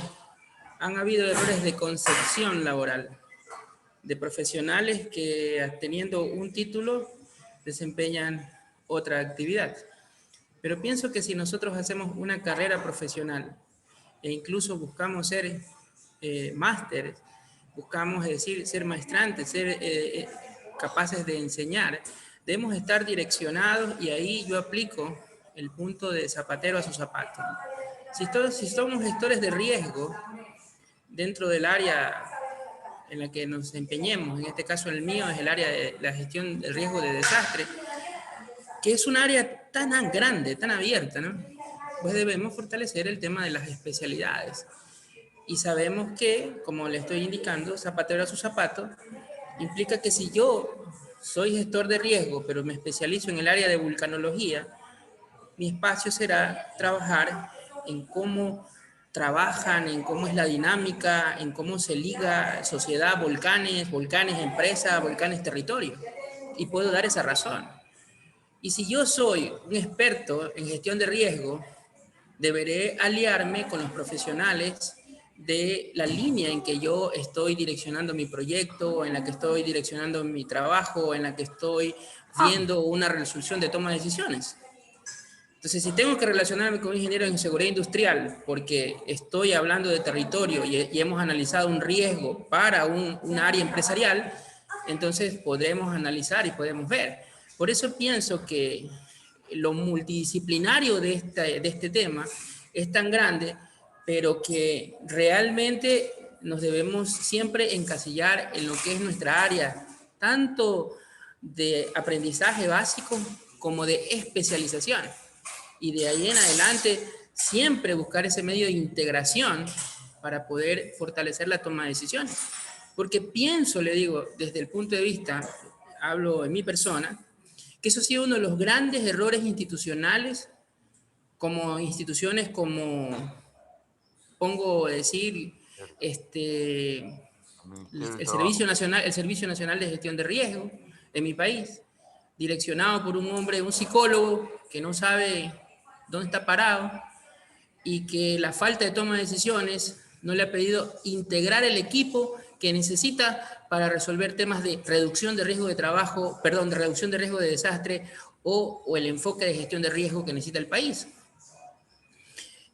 han habido errores de concepción laboral de profesionales que teniendo un título desempeñan otra actividad. Pero pienso que si nosotros hacemos una carrera profesional e incluso buscamos ser másteres, buscamos ser maestrantes, ser capaces de enseñar, debemos estar direccionados y ahí yo aplico el punto de zapatero a su zapato. Si somos gestores de riesgo dentro del área en la que nos empeñemos, en este caso el mío es el área de la gestión del riesgo de desastre, que es un área tan grande, tan abierta, ¿no? Pues debemos fortalecer el tema de las especialidades. Y sabemos que, como le estoy indicando, zapatero a su zapato, implica que si yo soy gestor de riesgo, pero me especializo en el área de vulcanología, mi espacio será trabajar en cómo trabajan, en cómo es la dinámica, en cómo se liga sociedad, volcanes, empresa, volcanes, territorio. Y puedo dar esa razón. Y si yo soy un experto en gestión de riesgo, deberé aliarme con los profesionales de la línea en que yo estoy direccionando mi proyecto, en la que estoy direccionando mi trabajo, en la que estoy viendo una resolución de toma de decisiones. Entonces, si tengo que relacionarme con un ingeniero en seguridad industrial porque estoy hablando de territorio y hemos analizado un riesgo para un área empresarial, entonces podremos analizar y podemos ver. Por eso pienso que lo multidisciplinario de este tema es tan grande, pero que realmente nos debemos siempre encasillar en lo que es nuestra área, tanto de aprendizaje básico como de especialización. Y de ahí en adelante siempre buscar ese medio de integración para poder fortalecer la toma de decisiones. Porque pienso, le digo, desde el punto de vista, hablo en mi persona, que eso ha sido uno de los grandes errores institucionales, como instituciones como, pongo a decir, el Servicio Nacional de Gestión de Riesgo de mi país, direccionado por un hombre, un psicólogo que no sabe dónde está parado y que la falta de toma de decisiones no le ha pedido integrar el equipo que necesita para resolver temas de reducción de riesgo de trabajo, perdón, de reducción de riesgo de desastre o el enfoque de gestión de riesgo que necesita el país.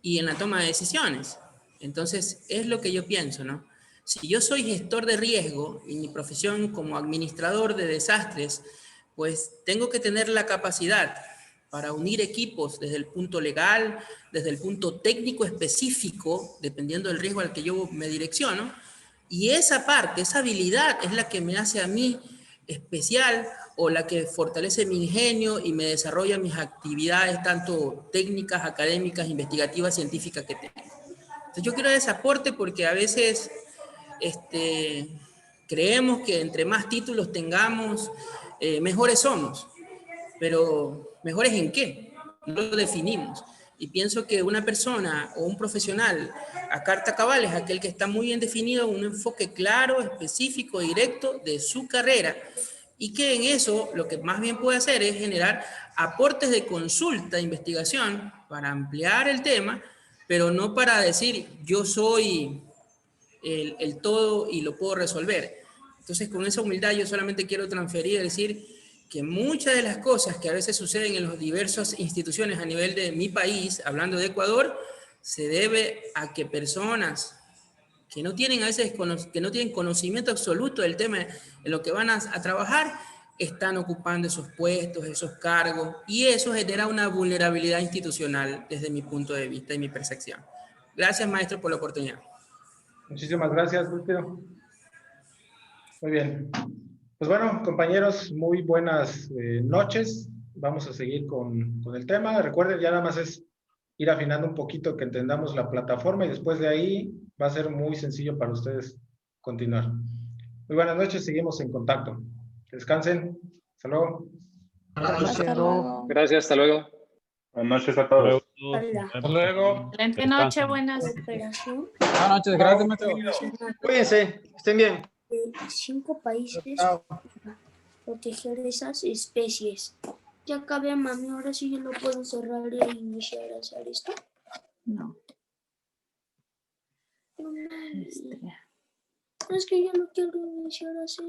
Y en la toma de decisiones. Entonces, es lo que yo pienso, ¿no? Si yo soy gestor de riesgo y mi profesión como administrador de desastres, pues tengo que tener la capacidad para unir equipos desde el punto legal, desde el punto técnico específico, dependiendo del riesgo al que yo me direcciono, y esa parte, esa habilidad es la que me hace a mí especial o la que fortalece mi ingenio y me desarrolla mis actividades, tanto técnicas, académicas, investigativas, científicas que tengo. Entonces yo quiero ese aporte porque a veces creemos que entre más títulos tengamos, mejores somos. Pero ¿mejores en qué? No lo definimos. Y pienso que una persona o un profesional a carta cabal es aquel que está muy bien definido, un enfoque claro, específico, directo de su carrera, y que en eso lo que más bien puede hacer es generar aportes de consulta, investigación, para ampliar el tema, pero no para decir yo soy el todo y lo puedo resolver. Entonces con esa humildad yo solamente quiero transferir, decir que muchas de las cosas que a veces suceden en las diversas instituciones a nivel de mi país, hablando de Ecuador, se debe a que personas que no tienen a veces que no tienen conocimiento absoluto del tema en lo que van a trabajar, están ocupando esos puestos, esos cargos, y eso genera una vulnerabilidad institucional desde mi punto de vista y mi percepción. Gracias, maestro, por la oportunidad. Muchísimas gracias, Wilfredo. Muy bien. Pues bueno, compañeros, muy buenas noches. Vamos a seguir con el tema. Recuerden, ya nada más es ir afinando un poquito, que entendamos la plataforma, y después de ahí va a ser muy sencillo para ustedes continuar. Muy buenas noches, seguimos en contacto. Descansen. Hasta luego. Hasta luego. Gracias, hasta luego. Buenas noches a todos. Hola. Hasta luego. Excelente noche, buenas. Buenas noches, gracias, maestro. Cuídense, estén bien. 5 países para proteger esas especies. Ya acabé, mami, ahora sí yo lo puedo cerrar e iniciar a hacer esto. No. No, es que yo no quiero iniciar a hacer.